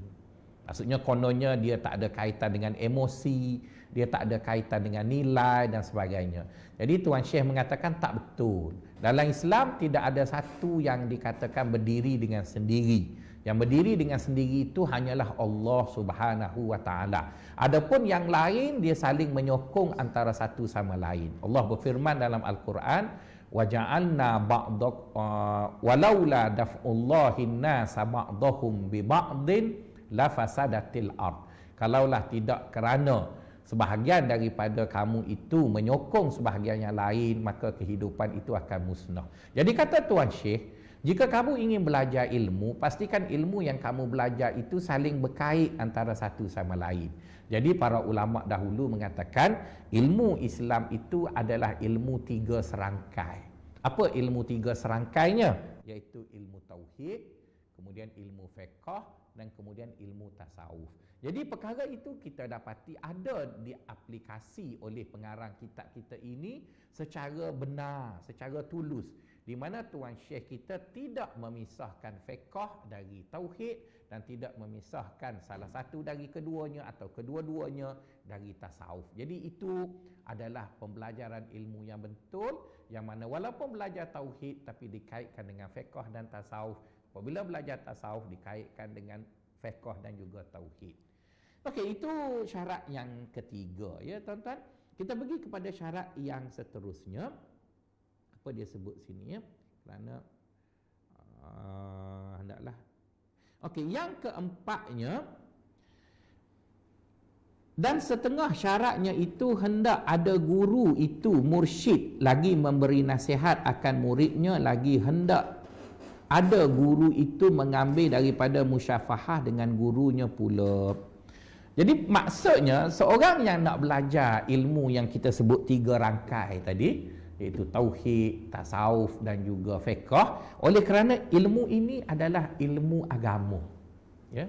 Maksudnya kononnya dia tak ada kaitan dengan emosi, dia tak ada kaitan dengan nilai dan sebagainya. Jadi Tuan Syekh mengatakan tak betul. Dalam Islam tidak ada satu yang dikatakan berdiri dengan sendiri. Yang berdiri dengan sendiri itu hanyalah Allah Subhanahu wa taala. Adapun yang lain dia saling menyokong antara satu sama lain. Allah berfirman dalam Al-Quran, وَجَعَلْنَا بَعْضَكْ وَلَوْلَا دَفْعُ اللَّهِ النَّاسَ بَعْضَهُمْ بِبَعْضٍ لَفَسَدَتِ الْأَرْضِ. Kalaulah tidak kerana sebahagian daripada kamu itu menyokong sebahagian yang lain, maka kehidupan itu akan musnah. Jadi kata Tuan Syekh, jika kamu ingin belajar ilmu, pastikan ilmu yang kamu belajar itu saling berkait antara satu sama lain. Jadi para ulama dahulu mengatakan ilmu Islam itu adalah ilmu tiga serangkai. Apa ilmu tiga serangkainya? Iaitu ilmu tauhid, kemudian ilmu fiqh dan kemudian ilmu tasawuf. Jadi perkara itu kita dapati ada diaplikasi oleh pengarang kitab kita ini secara benar, secara tulus. Di mana Tuan Syekh kita tidak memisahkan fiqh dari tauhid dan tidak memisahkan salah satu dari keduanya atau kedua-duanya dari tasawuf. Jadi itu adalah pembelajaran ilmu yang betul, yang mana walaupun belajar tauhid tapi dikaitkan dengan fiqh dan tasawuf. Apabila belajar tasawuf dikaitkan dengan fiqh dan juga tauhid. Okey, itu syarat yang ketiga ya tuan-tuan. Kita pergi kepada syarat yang seterusnya. Apa dia sebut sini ya? Kerana hendaklah. Okey, yang keempatnya, Dan setengah syaratnya itu hendak ada guru itu, mursyid, lagi memberi nasihat akan muridnya, lagi hendak ada guru itu mengambil daripada musyafahah dengan gurunya pula. Jadi maksudnya seorang yang nak belajar ilmu yang kita sebut 3 rangkai tadi, iaitu tauhid, tasawuf dan juga fiqh, oleh kerana ilmu ini adalah ilmu agama, ya.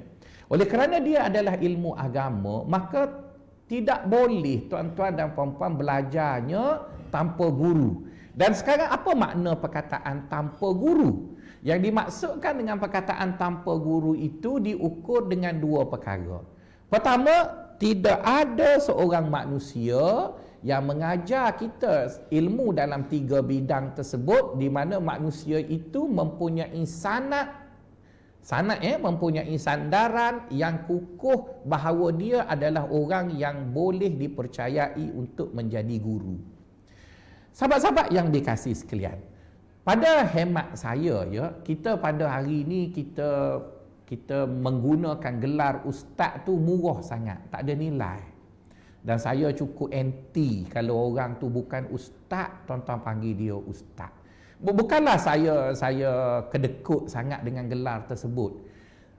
Oleh kerana dia adalah ilmu agama, maka tidak boleh tuan-tuan dan puan-puan belajarnya tanpa guru. Dan sekarang apa makna perkataan tanpa guru? Yang dimaksudkan dengan perkataan tanpa guru itu diukur dengan 2 perkara. Pertama, tidak ada seorang manusia yang mengajar kita ilmu dalam 3 bidang tersebut, di mana manusia itu mempunyai mempunyai sandaran yang kukuh bahawa dia adalah orang yang boleh dipercayai untuk menjadi guru. Sahabat-sahabat yang dikasihi sekalian, pada hemat saya, ya, kita pada hari ini kita menggunakan gelar ustaz tu murah sangat, tak ada nilai. Dan saya cukup anti kalau orang tu bukan ustaz, tuan-tuan panggil dia ustaz. Bukanlah saya kedekut sangat dengan gelar tersebut.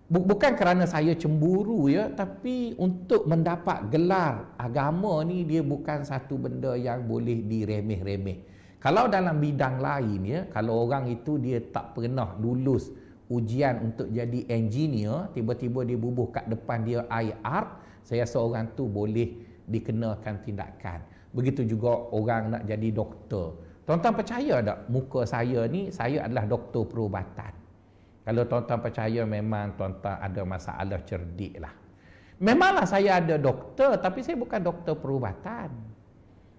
Bukan kerana saya cemburu, ya, tapi untuk mendapat gelar agama ni dia bukan satu benda yang boleh diremeh-remeh. Kalau dalam bidang lain, ya, kalau orang itu dia tak pernah lulus ujian untuk jadi engineer, tiba-tiba dia bubuh kat depan dia IR, saya rasa orang tu boleh dikenakan tindakan. Begitu juga orang nak jadi doktor. Tuan-tuan percaya tak muka saya ni, saya adalah doktor perubatan. Kalau tuan-tuan percaya, memang tuan-tuan ada masalah cerdik lah. Memanglah saya ada doktor, tapi saya bukan doktor perubatan.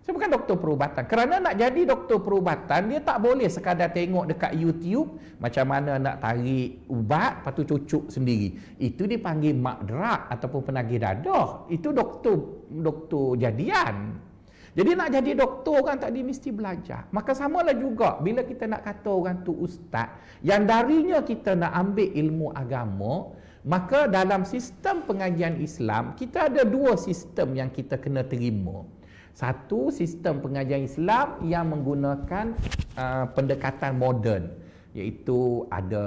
Saya bukan doktor perubatan. Kerana nak jadi doktor perubatan, dia tak boleh sekadar tengok dekat YouTube macam mana nak tarik ubat, lepas tu cucuk sendiri. Itu dipanggil mak drug ataupun penagih dadah. Itu doktor jadian. Jadi nak jadi doktor, orang tadi mesti belajar. Maka samalah juga bila kita nak kata orang tu ustaz, yang darinya kita nak ambil ilmu agama, maka dalam sistem pengajian Islam, kita ada 2 sistem yang kita kena terima. Satu, sistem pengajian Islam yang menggunakan pendekatan moden, iaitu ada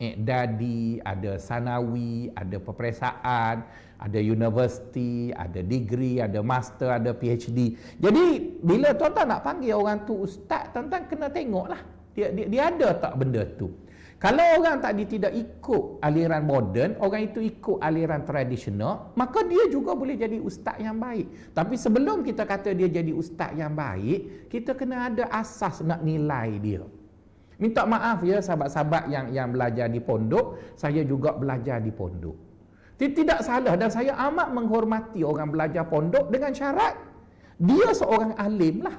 i'dadi, ada sanawi, ada peperiksaan, ada universiti, ada degree, ada master, ada PhD. Jadi bila tuan-tuan nak panggil orang tu ustaz, tuan-tuan kena tengoklah dia ada tak benda tu. Kalau orang tadi tidak ikut aliran moden, orang itu ikut aliran tradisional, maka dia juga boleh jadi ustaz yang baik. Tapi sebelum kita kata dia jadi ustaz yang baik, kita kena ada asas nak nilai dia. Minta maaf, ya, sahabat-sahabat yang belajar di pondok, saya juga belajar di pondok. Tidak salah, dan saya amat menghormati orang belajar pondok dengan syarat dia seorang alim lah.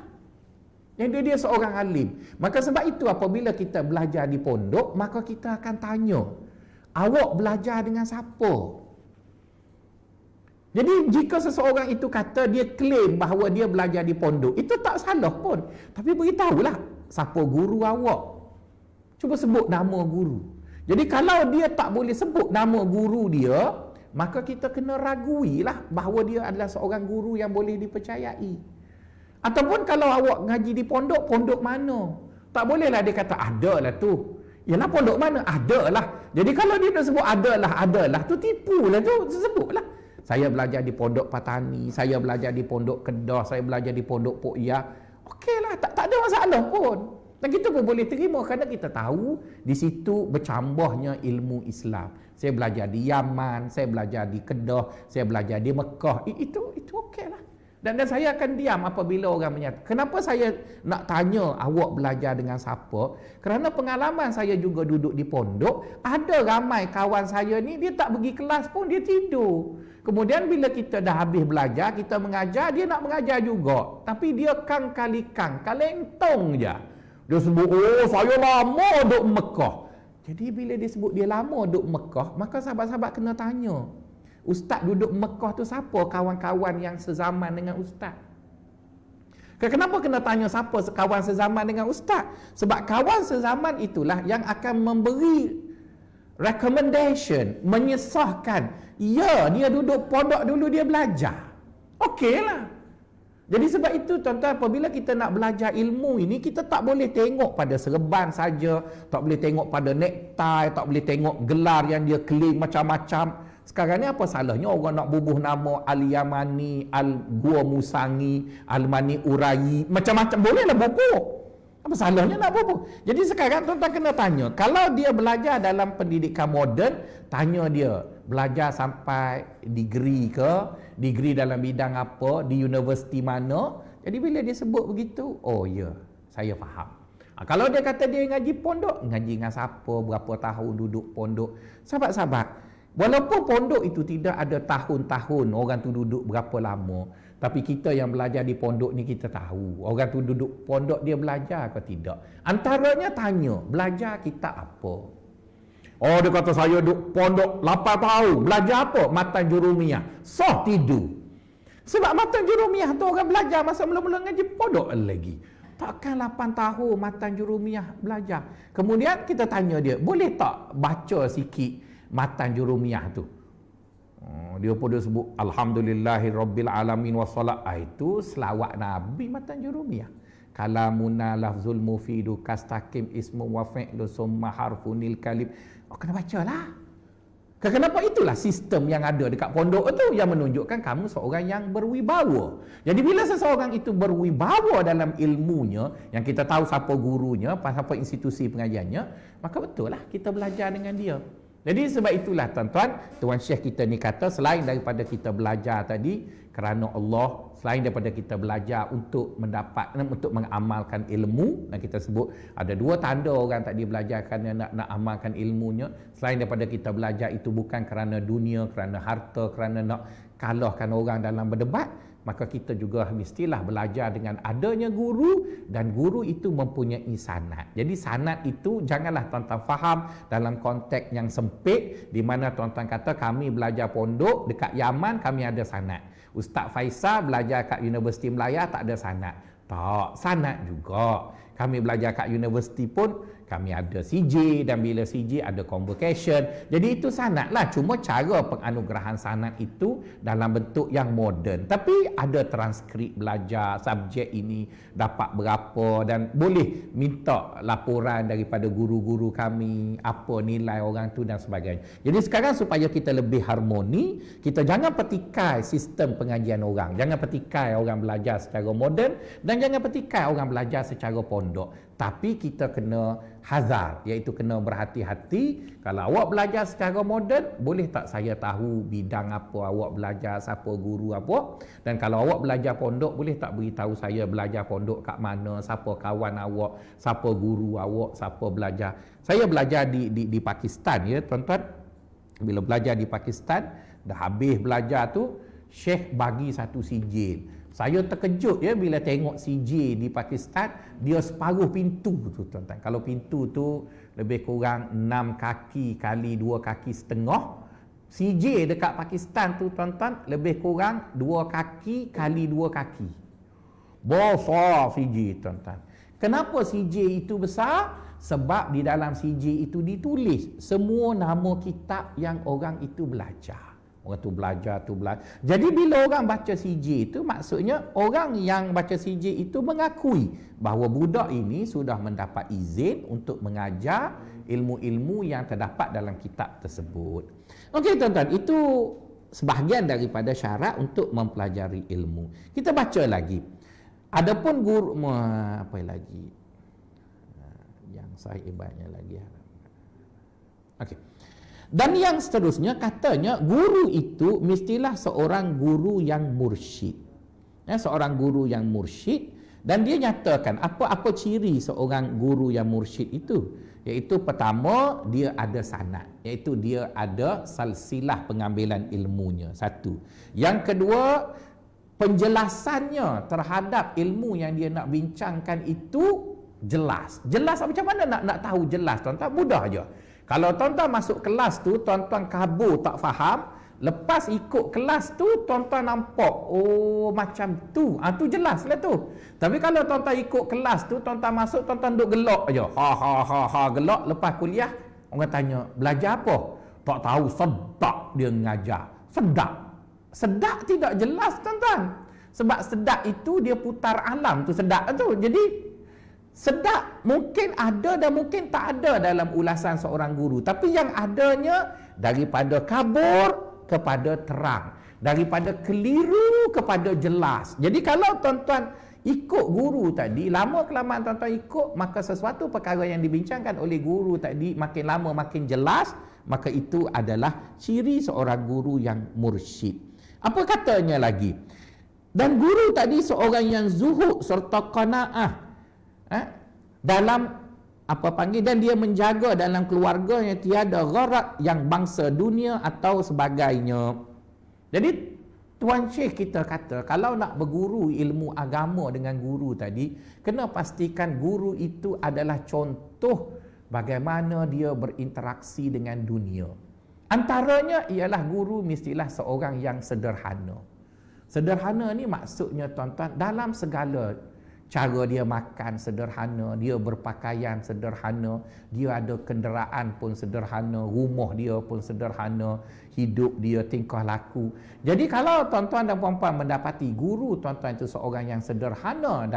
Yang dia seorang alim. Maka sebab itu apabila kita belajar di pondok, maka kita akan tanya, awak belajar dengan siapa? Jadi jika seseorang itu kata dia claim bahawa dia belajar di pondok, itu tak salah pun. Tapi beritahulah siapa guru awak. Cuba sebut nama guru. Jadi kalau dia tak boleh sebut nama guru dia, maka kita kena raguilah bahawa dia adalah seorang guru yang boleh dipercayai. Ataupun kalau awak ngaji di pondok, pondok mana? Tak bolehlah dia kata adalah tu. Yalah, pondok mana? Adalah. Jadi kalau dia nak sebut adalah, tu tipulah tu, sebutlah. Saya belajar di pondok Patani, saya belajar di pondok Kedah, saya belajar di pondok Pok Ya. Okeylah, tak ada masalah pun. Dan kita pun boleh terima kerana kita tahu di situ bercambahnya ilmu Islam. Saya belajar di Yaman, saya belajar di Kedah, saya belajar di Mekah. Itu okeylah. Dan saya akan diam apabila orang menyatakan. Kenapa saya nak tanya awak belajar dengan siapa? Kerana pengalaman saya juga duduk di pondok, ada ramai kawan saya ni dia tak pergi kelas pun, dia tidur. Kemudian bila kita dah habis belajar, kita mengajar, dia nak mengajar juga. Tapi dia kalentong je. Dia sebut, oh saya lama duduk Mekah. Jadi bila dia sebut dia lama duduk Mekah, maka sahabat-sahabat kena tanya, ustaz duduk Mekah tu siapa kawan-kawan yang sezaman dengan ustaz? Kenapa kena tanya siapa kawan sezaman dengan ustaz? Sebab kawan sezaman itulah yang akan memberi recommendation, menyesahkan. Ya, dia duduk pondok dulu dia belajar. Okeylah. Jadi sebab itu tuan-tuan, apabila kita nak belajar ilmu ini, kita tak boleh tengok pada serban saja, tak boleh tengok pada necktie, tak boleh tengok gelar yang dia claim macam-macam. Sekarang ni apa salahnya orang nak bubuh nama Al-Yamani, Al-Gua Musangi, Al-Mani Urayi, macam-macam, bolehlah bubuh. Apa salahnya nak bubuh? Jadi sekarang tuan-tuan kena tanya, kalau dia belajar dalam pendidikan moden, tanya dia, belajar sampai degree ke, degree dalam bidang apa, di universiti mana. Jadi bila dia sebut begitu, oh ya, saya faham. Kalau dia kata dia ngaji pondok, ngaji dengan siapa, berapa tahun duduk pondok. Sahabat-sahabat, walaupun pondok itu tidak ada tahun-tahun orang tu duduk berapa lama, tapi kita yang belajar di pondok ni kita tahu orang tu duduk pondok dia belajar ke tidak. Antaranya tanya, belajar kitab apa? Oh, dia kata saya duduk pondok 8 tahun. Belajar apa? Matan Jurumiyah. Soh tidur. Sebab Matan Jurumiyah tu orang belajar masa mula-mula ngaji pondok lagi. Takkan 8 tahun Matan Jurumiyah belajar. Kemudian kita tanya dia, boleh tak baca sikit Matan Jurumiyah tu? Dia pun dia sebut Alhamdulillahirabbil alamin wassalat. Itu selawat Nabi Matan Jurumiyah. Kalamuna lafzul mufidu kastakim ismu wa fi'lu summa harfunil kalim. Oh, kena baca lah. Kenapa? Itulah sistem yang ada dekat pondok itu yang menunjukkan kamu seorang yang berwibawa. Jadi bila seseorang itu berwibawa dalam ilmunya, yang kita tahu siapa gurunya, siapa institusi pengajiannya, maka betul lah kita belajar dengan dia. Jadi sebab itulah tuan-tuan, Tuan Syekh kita ni kata, selain daripada kita belajar tadi kerana Allah, selain daripada kita belajar untuk mengamalkan ilmu, dan kita sebut ada 2 tanda orang tadi belajar kerana nak amalkan ilmunya. Selain daripada kita belajar itu bukan kerana dunia, kerana harta, kerana nak kalahkan orang dalam berdebat, maka kita juga mestilah belajar dengan adanya guru, dan guru itu mempunyai sanad. Jadi sanad itu janganlah tuan-tuan faham dalam konteks yang sempit, di mana tuan-tuan kata kami belajar pondok dekat Yaman, kami ada sanad. Ustaz Faisal belajar kat Universiti Melaya tak ada sanad. Tak, sanad juga. Kami belajar kat universiti pun kami ada CJ, dan bila CJ ada convocation. Jadi itu sanad lah. Cuma cara penganugerahan sanad itu dalam bentuk yang moden. Tapi ada transkrip belajar subjek ini dapat berapa, dan boleh minta laporan daripada guru-guru kami, apa nilai orang tu dan sebagainya. Jadi sekarang supaya kita lebih harmoni, kita jangan petikai sistem pengajian orang. Jangan petikai orang belajar secara moden, dan jangan petikai orang belajar secara pondok. Tapi kita kena hazar, iaitu kena berhati-hati. Kalau awak belajar secara moden, boleh tak saya tahu bidang apa awak belajar, siapa guru apa? Dan kalau awak belajar pondok, boleh tak beritahu saya belajar pondok kat mana, siapa kawan awak, siapa guru awak, siapa belajar. Saya belajar di Pakistan ya tuan-tuan. Bila belajar di Pakistan, dah habis belajar tu, Syekh bagi satu sijil. Saya terkejut ya bila tengok CJ di Pakistan, dia separuh pintu tu tuan-tuan. Kalau pintu tu lebih kurang 6 kaki kali 2 kaki setengah, CJ dekat Pakistan tu tuan-tuan lebih kurang 2 kaki kali 2 kaki. Besar CJ tuan-tuan. Kenapa CJ itu besar? Sebab di dalam CJ itu ditulis semua nama kitab yang orang itu belajar. Orang tu belajar. Jadi bila orang baca CJ itu, maksudnya orang yang baca CJ itu mengakui bahawa budak ini sudah mendapat izin untuk mengajar ilmu-ilmu yang terdapat dalam kitab tersebut. Okey tuan-tuan, itu sebahagian daripada syarat untuk mempelajari ilmu. Kita baca lagi. Adapun guru apa lagi? Yang sahihnya lagi. Okey. Dan yang seterusnya katanya guru itu mestilah seorang guru yang mursyid. Ya, seorang guru yang mursyid, dan dia nyatakan apa-apa ciri seorang guru yang mursyid itu, iaitu pertama dia ada sanad, iaitu dia ada silsilah pengambilan ilmunya. Satu. Yang kedua, penjelasannya terhadap ilmu yang dia nak bincangkan itu jelas. Jelas macam mana nak tahu jelas tuan-tuan? Mudah aja. Kalau tuan-tuan masuk kelas tu, tuan-tuan kabur tak faham, lepas ikut kelas tu, tuan-tuan nampak, oh macam tu. Tu jelas lah tu. Tapi kalau tuan-tuan ikut kelas tu, tuan-tuan masuk, tuan-tuan duduk gelak aja. Gelak. Lepas kuliah, orang tanya, belajar apa? Tak tahu, sedap dia mengajar. Sedap. Sedak tidak jelas, tuan-tuan. Sebab sedak itu dia putar alam tu, sedak tu. Jadi sedak mungkin ada dan mungkin tak ada dalam ulasan seorang guru. Tapi yang adanya daripada kabur kepada terang, daripada keliru kepada jelas. Jadi kalau tuan-tuan ikut guru tadi, lama-kelamaan tuan-tuan ikut, maka sesuatu perkara yang dibincangkan oleh guru tadi makin lama makin jelas, maka itu adalah ciri seorang guru yang mursyid. Apa katanya lagi? Dan guru tadi seorang yang zuhud serta qanaah dalam dan dia menjaga dalam keluarganya tiada gharat yang bangsa dunia atau sebagainya. Jadi Tuan Syekh kita kata, kalau nak berguru ilmu agama dengan guru tadi, kena pastikan guru itu adalah contoh bagaimana dia berinteraksi dengan dunia. Antaranya ialah guru mestilah seorang yang sederhana. Sederhana ni maksudnya tuan-tuan, dalam segala cara dia makan sederhana, dia berpakaian sederhana, dia ada kenderaan pun sederhana, rumah dia pun sederhana, hidup dia, tingkah laku. Jadi kalau tuan-tuan dan puan-puan mendapati guru tuan-tuan itu seorang yang sederhana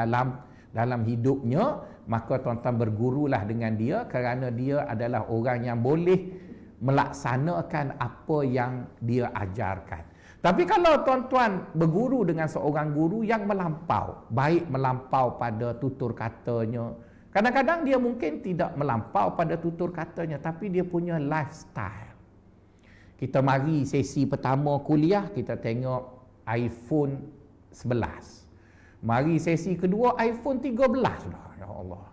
dalam hidupnya, maka tuan-tuan bergurulah dengan dia, kerana dia adalah orang yang boleh melaksanakan apa yang dia ajarkan. Tapi kalau tuan-tuan berguru dengan seorang guru yang melampau, baik melampau pada tutur katanya, kadang-kadang dia mungkin tidak melampau pada tutur katanya, tapi dia punya lifestyle. Kita mari sesi pertama kuliah, kita tengok iPhone 11. Mari sesi kedua iPhone 13 dah. Ya Allah.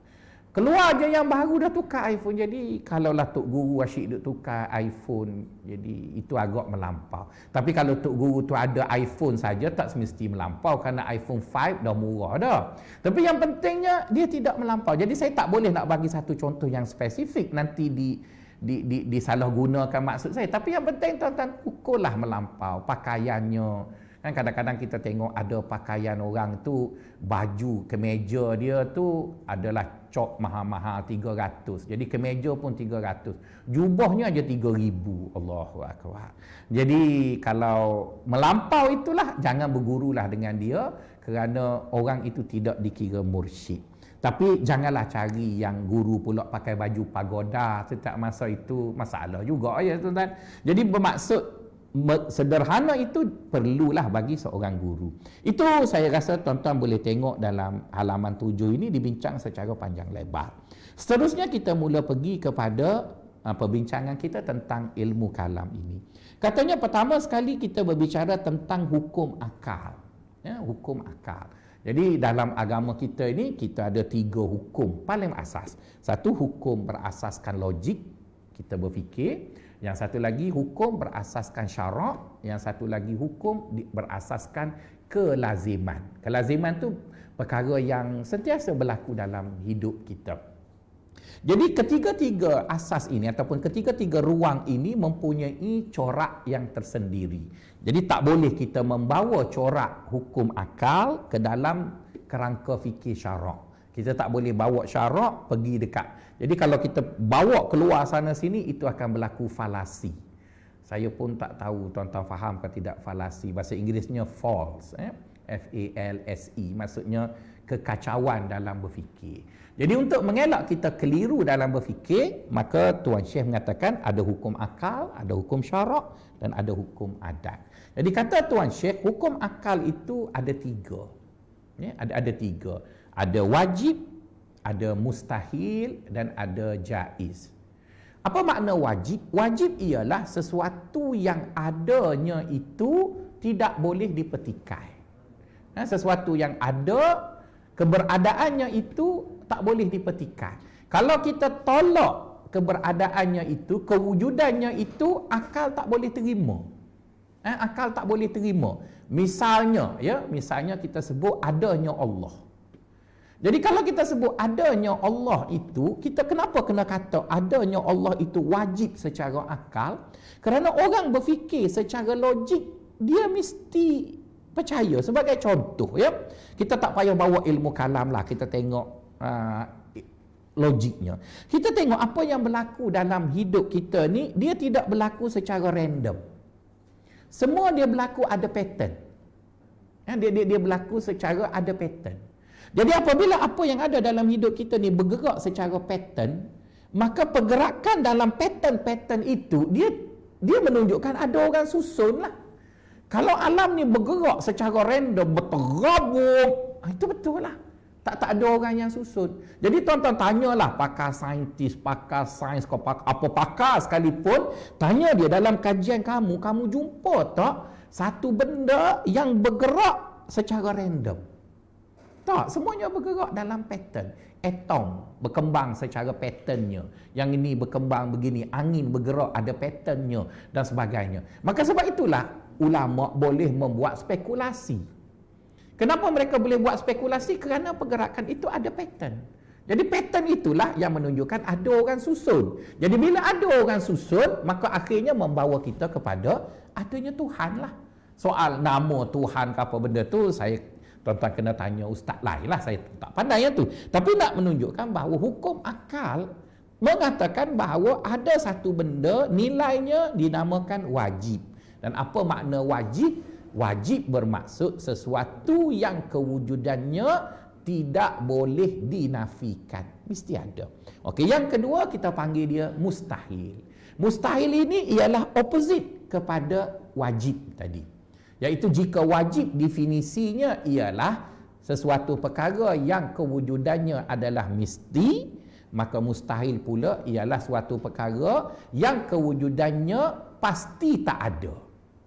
Keluar je yang baru dah tukar iPhone. Jadi kalaulah Tok Guru asyik duk tukar iPhone, jadi itu agak melampau. Tapi kalau Tok Guru tu ada iPhone saja, tak semesti melampau, kerana iPhone 5 dah murah dah. Tapi yang pentingnya dia tidak melampau. Jadi saya tak boleh nak bagi satu contoh yang spesifik, nanti disalahgunakan maksud saya. Tapi yang penting tuan-tuan, ukurlah melampau pakaiannya. Kan kadang-kadang kita tengok ada pakaian orang tu, baju kemeja dia tu adalah cok mahal-mahal 300. Jadi kemeja pun 300. Jubahnya aja 3000. Allahu akbar. Jadi kalau melampau itulah, jangan bergurulah dengan dia, kerana orang itu tidak dikira mursyid. Tapi janganlah cari yang guru pula pakai baju pagoda setiap masa, itu masalah juga ya tuan-tuan. Jadi bermaksud sederhana itu perlulah bagi seorang guru. Itu saya rasa tuan-tuan boleh tengok dalam halaman 7 ini dibincang secara panjang lebar. Seterusnya kita mula pergi kepada perbincangan kita tentang ilmu kalam ini. Katanya pertama sekali kita berbicara tentang hukum akal. Ya, hukum akal. Jadi dalam agama kita ini kita ada 3 hukum paling asas. Satu, hukum berasaskan logik, kita berfikir. Yang satu lagi hukum berasaskan syarak, yang satu lagi hukum berasaskan kelaziman. Kelaziman tu perkara yang sentiasa berlaku dalam hidup kita. Jadi ketiga-tiga asas ini ataupun ketiga-tiga ruang ini mempunyai corak yang tersendiri. Jadi tak boleh kita membawa corak hukum akal ke dalam kerangka fikir syarak. Kita tak boleh bawa syarak pergi dekat. Jadi kalau kita bawa keluar sana sini, itu akan berlaku falasi. Saya pun tak tahu tuan-tuan faham ke tidak falasi. Bahasa Inggerisnya false, F-A-L-S-E. Maksudnya kekacauan dalam berfikir. Jadi untuk mengelak kita keliru dalam berfikir, maka Tuan Syekh mengatakan ada hukum akal, ada hukum syarak dan ada hukum adat. Jadi kata Tuan Syekh, hukum akal itu ada 3. Ya, ada 3. Ada wajib, ada mustahil dan ada jaiz. Apa makna wajib? Wajib ialah sesuatu yang adanya itu tidak boleh dipetikai. Sesuatu yang ada, keberadaannya itu tak boleh dipetikai. Kalau kita tolak keberadaannya itu, kewujudannya itu, akal tak boleh terima. Akal tak boleh terima. Misalnya kita sebut adanya Allah. Jadi kalau kita sebut adanya Allah itu, kita kenapa kena kata adanya Allah itu wajib secara akal? Kerana orang berfikir secara logik, dia mesti percaya. Sebagai contoh, ya, kita tak payah bawa ilmu kalam lah, kita tengok logiknya. Kita tengok apa yang berlaku dalam hidup kita ni, dia tidak berlaku secara random. Semua dia berlaku ada pattern. Dia berlaku secara ada pattern. Jadi apabila apa yang ada dalam hidup kita ni bergerak secara pattern, maka pergerakan dalam pattern-pattern itu dia menunjukkan ada orang susun lah. Kalau alam ni bergerak secara random, berterabung, itu betul lah. Tak ada orang yang susun. Jadi tuan-tuan tanyalah pakar saintis, pakar sains, apa pakar sekalipun, tanya dia dalam kajian kamu jumpa tak satu benda yang bergerak secara random? Tak, semuanya bergerak dalam pattern. Atom berkembang secara patternnya. Yang ini berkembang begini, angin bergerak ada patternnya dan sebagainya. Maka sebab itulah ulama boleh membuat spekulasi. Kenapa mereka boleh buat spekulasi? Kerana pergerakan itu ada pattern. Jadi pattern itulah yang menunjukkan ada orang susun. Jadi bila ada orang susun, maka akhirnya membawa kita kepada adanya Tuhan lah. Soal nama Tuhan ke apa benda tu, tuan-tuan kena tanya ustaz lain lah, saya tak pandai yang tu. Tapi nak menunjukkan bahawa hukum akal mengatakan bahawa ada satu benda nilainya dinamakan wajib. Dan apa makna wajib? Wajib bermaksud sesuatu yang kewujudannya tidak boleh dinafikan. Mesti ada. Okey, yang kedua kita panggil dia mustahil. Mustahil ini ialah opposite kepada wajib tadi. Iaitu jika wajib definisinya ialah sesuatu perkara yang kewujudannya adalah mesti, maka mustahil pula ialah suatu perkara yang kewujudannya pasti tak ada.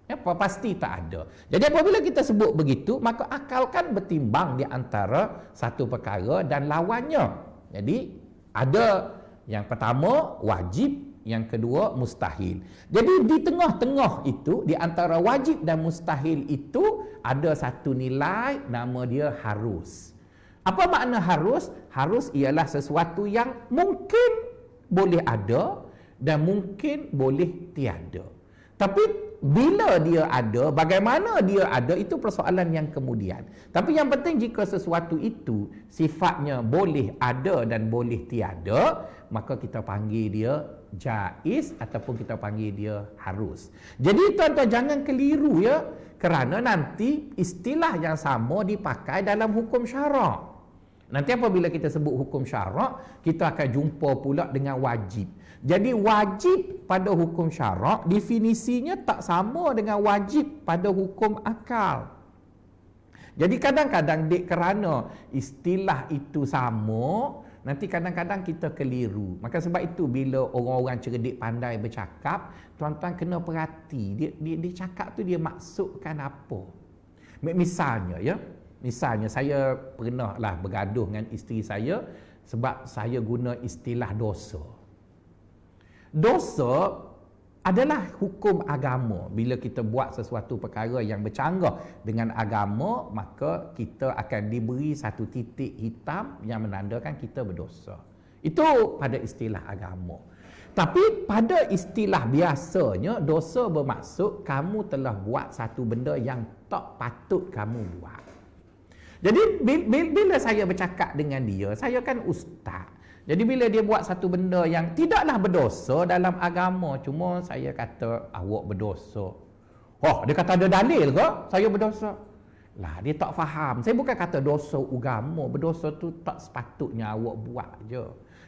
Pasti tak ada. Jadi apabila kita sebut begitu, maka akal kan bertimbang di antara satu perkara dan lawannya. Jadi ada yang pertama wajib, yang kedua mustahil. Jadi di tengah-tengah itu, di antara wajib dan mustahil itu ada satu nilai, nama dia harus. Apa makna harus? Harus ialah sesuatu yang mungkin boleh ada dan mungkin boleh tiada. Tapi bila dia ada, bagaimana dia ada, itu persoalan yang kemudian. Tapi yang penting jika sesuatu itu sifatnya boleh ada dan boleh tiada, maka kita panggil dia jaiz ataupun kita panggil dia harus. Jadi tuan-tuan jangan keliru ya, kerana nanti istilah yang sama dipakai dalam hukum syarak. Nanti apabila kita sebut hukum syarak, kita akan jumpa pula dengan wajib. Jadi wajib pada hukum syarak definisinya tak sama dengan wajib pada hukum akal. Jadi kadang-kadang kerana istilah itu sama, nanti kadang-kadang kita keliru. Maka sebab itu bila orang-orang cerdik pandai bercakap, tuan-tuan kena perhati dia cakap tu dia maksudkan apa. Misalnya saya pernah lah bergaduh dengan isteri saya sebab saya guna istilah dosa. Dosa adalah hukum agama. Bila kita buat sesuatu perkara yang bercanggah dengan agama, maka kita akan diberi satu titik hitam yang menandakan kita berdosa. Itu pada istilah agama. Tapi pada istilah biasanya, dosa bermaksud kamu telah buat satu benda yang tak patut kamu buat. Jadi bila saya bercakap dengan dia, saya kan ustaz. Jadi bila dia buat satu benda yang tidaklah berdosa dalam agama, cuma saya kata awak berdosa. Oh, dia kata ada dalil ke saya berdosa? Lah, dia tak faham. Saya bukan kata dosa agama, berdosa tu tak sepatutnya awak buat je.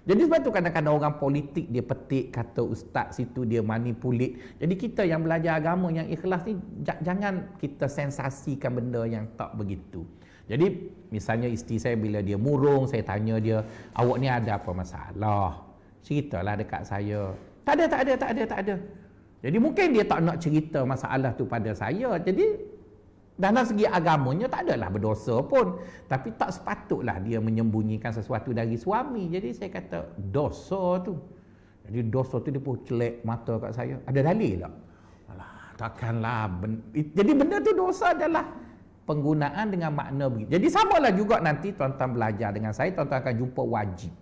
Jadi sebab tu kadang-kadang orang politik dia petik kata ustaz situ dia manipulit. Jadi kita yang belajar agama yang ikhlas ni jangan kita sensasikan benda yang tak begitu. Jadi misalnya isteri saya bila dia murung, saya tanya dia, awak ni ada apa masalah? Ceritalah dekat saya. Tak ada. Jadi mungkin dia tak nak cerita masalah tu pada saya. Jadi dalam segi agamanya tak adalah berdosa pun. Tapi tak sepatutlah dia menyembunyikan sesuatu dari suami. Jadi saya kata dosa tu. Jadi dosa tu dia pun celek mata kat saya. Ada dalil tak? Alah, takkanlah. Jadi benda tu dosa adalah penggunaan dengan makna begitu. Jadi samalah juga nanti tuan-tuan belajar dengan saya, tuan-tuan akan jumpa wajib.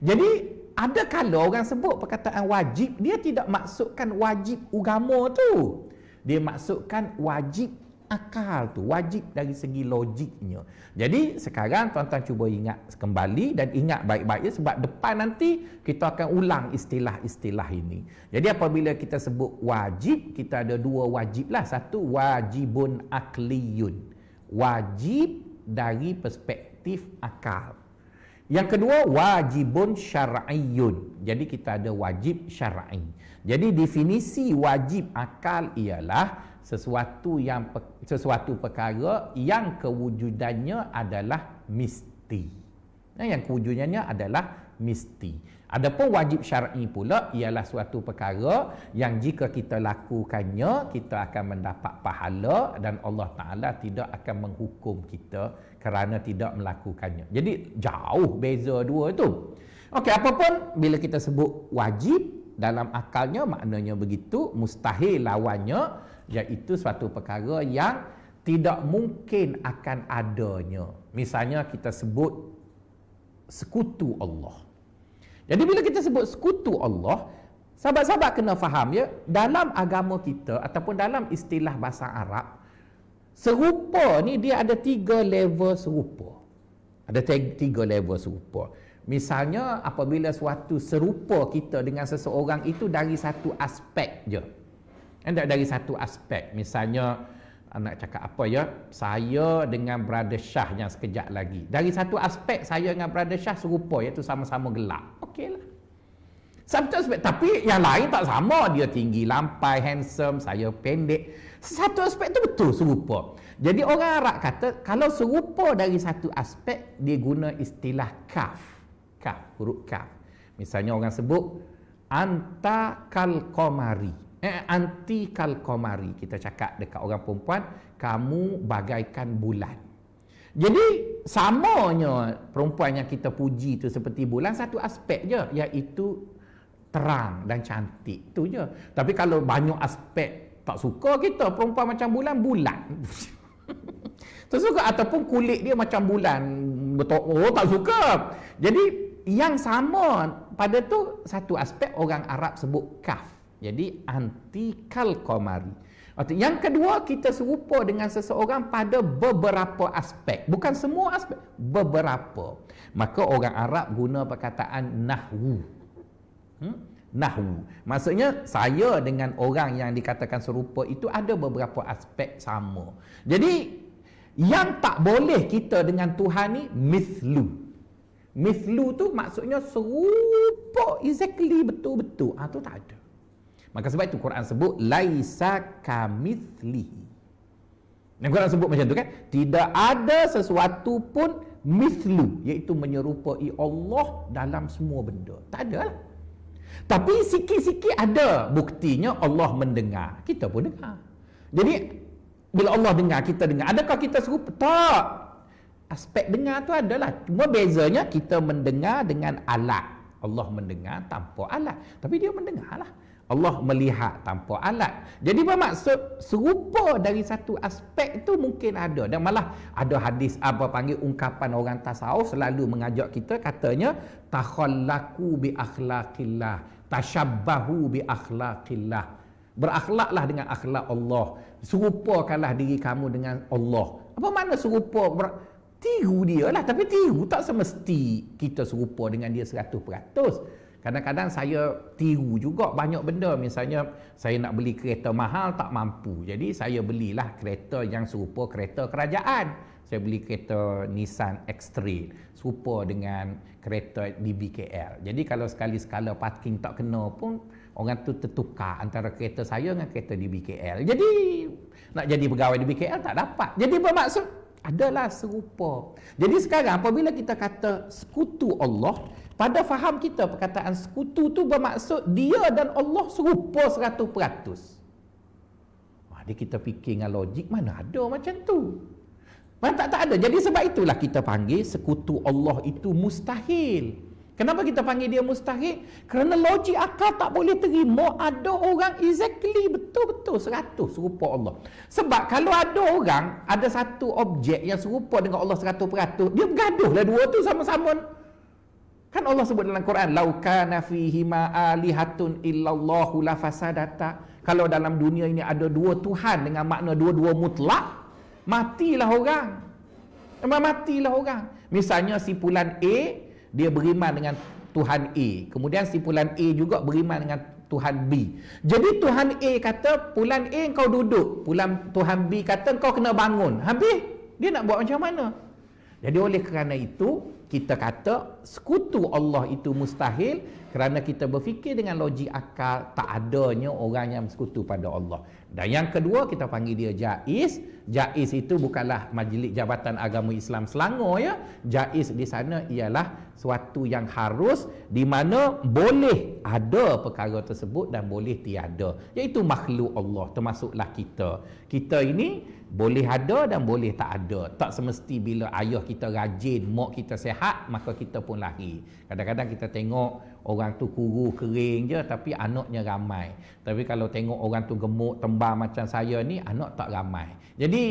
Jadi ada kala orang sebut perkataan wajib, dia tidak maksudkan wajib agama tu. Dia maksudkan wajib akal tu, wajib dari segi logiknya. Jadi sekarang tuan-tuan cuba ingat kembali dan ingat baik-baik sebab depan nanti kita akan ulang istilah-istilah ini. Jadi apabila kita sebut wajib, kita ada dua wajib lah. Satu wajibun akliyun, wajib dari perspektif akal. Yang kedua wajibun syar'iyun. Jadi kita ada wajib syar'i. Jadi definisi wajib akal ialah sesuatu perkara yang kewujudannya adalah mesti. Yang kewujudannya adalah mesti. Adapun wajib syar'i pula ialah suatu perkara yang jika kita lakukannya kita akan mendapat pahala dan Allah Taala tidak akan menghukum kita kerana tidak melakukannya. Jadi jauh beza dua tu. Okey, apapun bila kita sebut wajib dalam akalnya maknanya begitu, mustahil lawannya iaitu suatu perkara yang tidak mungkin akan adanya. Misalnya kita sebut sekutu Allah. Jadi bila kita sebut sekutu Allah, sahabat-sahabat kena faham ya, dalam agama kita ataupun dalam istilah bahasa Arab, serupa ni dia ada 3 level serupa. Ada 3 level serupa. Misalnya apabila suatu serupa kita dengan seseorang itu dari satu aspek je. Dari satu aspek. Misalnya nak cakap apa ya, saya dengan Brother Shah yang sekejap lagi, dari satu aspek saya dengan Brother Shah serupa, iaitu sama-sama gelap. Okeylah. Satu aspek, tapi yang lain tak sama. Dia tinggi lampai, handsome, saya pendek. Satu aspek tu betul serupa. Jadi orang Arab kata kalau serupa dari satu aspek, dia guna istilah kaf. Huruf kaf. Misalnya orang sebut anta kal qamari. Anti kal qamari. Kita cakap dekat orang perempuan, kamu bagaikan bulan. Jadi samanya perempuan yang kita puji tu seperti bulan, satu aspek je, iaitu terang dan cantik. Tu je. Tapi kalau banyak aspek tak suka kita, perempuan macam bulan. Tak suka, ataupun kulit dia macam bulan, betul, tak suka. Jadi yang sama pada tu satu aspek, orang Arab sebut kaf. Jadi anti kal qamari. Yang kedua, kita serupa dengan seseorang pada beberapa aspek, bukan semua aspek, beberapa. Maka orang Arab guna perkataan nahwu. Nahwu. Maksudnya saya dengan orang yang dikatakan serupa itu ada beberapa aspek sama. Jadi yang tak boleh kita dengan Tuhan ni mithlu. Mithlu tu maksudnya serupa, exactly, betul-betul. Tu tak ada. Maka sebab itu Quran sebut laisa kamithlihi. Dan Quran sebut macam tu kan, tidak ada sesuatu pun mithlu, iaitu menyerupai Allah dalam semua benda. Tak ada lah. Tapi sikit-sikit ada. Buktinya Allah mendengar, kita pun dengar. Jadi bila Allah dengar, kita dengar. Adakah kita serupa? Tak. Aspek dengar tu adalah, cuma bezanya kita mendengar dengan alat. Allah mendengar tanpa alat, tapi dia mendengar lah. Allah melihat tanpa alat. Jadi bermaksud serupa dari satu aspek tu mungkin ada. Dan malah ada hadis panggil ungkapan orang tasawuf selalu mengajak kita, katanya takhallaku bi akhlaqillah, tashabbahu bi akhlaqillah. Berakhlaklah dengan akhlak Allah. Serupakanlah diri kamu dengan Allah. Apa makna serupa? Tiru dia lah. Tapi tiru tak semesti kita serupa dengan dia 100%. Kadang-kadang saya tiru juga banyak benda. Misalnya saya nak beli kereta mahal, tak mampu. Jadi saya belilah kereta yang serupa kereta kerajaan. Saya beli kereta Nissan X-Trail, serupa dengan kereta di BKL. Jadi kalau sekali-sekala parking tak kena pun, orang tu tertukar antara kereta saya dengan kereta di BKL. Jadi nak jadi pegawai di BKL tak dapat. Jadi bermaksud adalah serupa. Jadi sekarang apabila kita kata sekutu Allah, pada faham kita perkataan sekutu tu bermaksud dia dan Allah serupa 100%. Jadi kita fikir dengan logik, mana ada macam tu? Mana tak ada. Jadi sebab itulah kita panggil sekutu Allah itu mustahil. Kenapa kita panggil dia mustahil? Kerana logik akal tak boleh terima ada orang exactly betul-betul 100 serupa Allah. Sebab kalau ada orang, ada satu objek yang serupa dengan Allah 100%, dia bergaduh lah dua tu sama-sama. Kan Allah sebut dalam Quran, lau kana fihi ma alihatun illallahu la fasadata. Kalau dalam dunia ini ada dua Tuhan dengan makna dua-dua mutlak, matilah orang. Memang matilah orang. Misalnya si Fulan A, dia beriman dengan Tuhan A. Kemudian si Fulan A juga beriman dengan Tuhan B. Jadi Tuhan A kata, Fulan A kau duduk. Tuhan B kata kau kena bangun. Habis, dia nak buat macam mana? Jadi oleh kerana itu, kita kata sekutu Allah itu mustahil kerana kita berfikir dengan logik akal tak adanya orang yang bersekutu pada Allah. Dan yang kedua, kita panggil dia jaiz. Jaiz itu bukanlah Majlis Jabatan Agama Islam Selangor ya. Jaiz di sana ialah suatu yang harus, di mana boleh ada perkara tersebut dan boleh tiada, iaitu makhluk Allah, termasuklah kita. Kita ini boleh ada dan boleh tak ada. Tak semesti bila ayah kita rajin, mak kita sihat, maka kita pun lahir. Kadang-kadang kita tengok orang tu kuru kering je tapi anaknya ramai. Tapi kalau tengok orang tu gemuk tembam macam saya ni, anak tak ramai. Jadi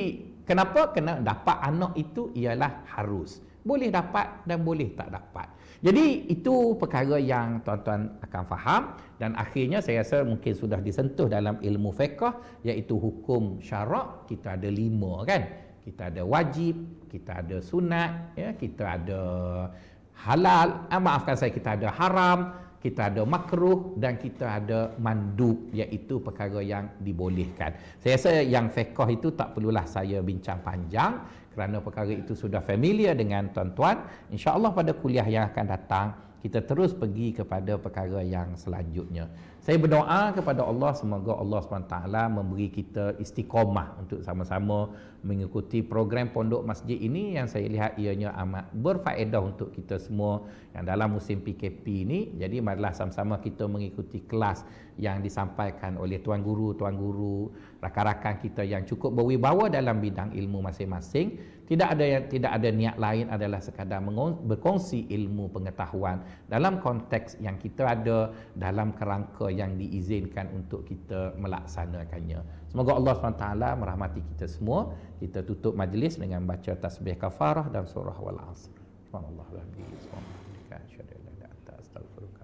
kenapa? Kena dapat anak itu ialah harus. Boleh dapat dan boleh tak dapat. Jadi itu perkara yang tuan-tuan akan faham. Dan akhirnya saya rasa mungkin sudah disentuh dalam ilmu fiqh, iaitu hukum syarak. Kita ada 5 kan. Kita ada wajib, kita ada sunat, ya, kita ada halal, maafkan saya, kita ada haram, kita ada makruh dan kita ada mandub, iaitu perkara yang dibolehkan. Saya rasa yang fiqh itu tak perlulah saya bincang panjang kerana perkara itu sudah familiar dengan tuan-tuan. InsyaAllah pada kuliah yang akan datang kita terus pergi kepada perkara yang selanjutnya. Saya berdoa kepada Allah semoga Allah SWT memberi kita istiqamah untuk sama-sama mengikuti program Pondok Masjid ini yang saya lihat ianya amat berfaedah untuk kita semua yang dalam musim PKP ini. Jadi marilah sama-sama kita mengikuti kelas yang disampaikan oleh tuan-guru, rakan-rakan kita yang cukup berwibawa dalam bidang ilmu masing-masing. Tidak ada niat lain adalah sekadar berkongsi ilmu pengetahuan dalam konteks yang kita ada, dalam kerangka yang diizinkan untuk kita melaksanakannya. Semoga Allah SWT merahmati kita semua. Kita tutup majlis dengan baca tasbih kafarah dan surah wal asr. Subhanallah wa bihamdihi, subhanallah, asyhadu an la ilaha illa anta, astaghfiruka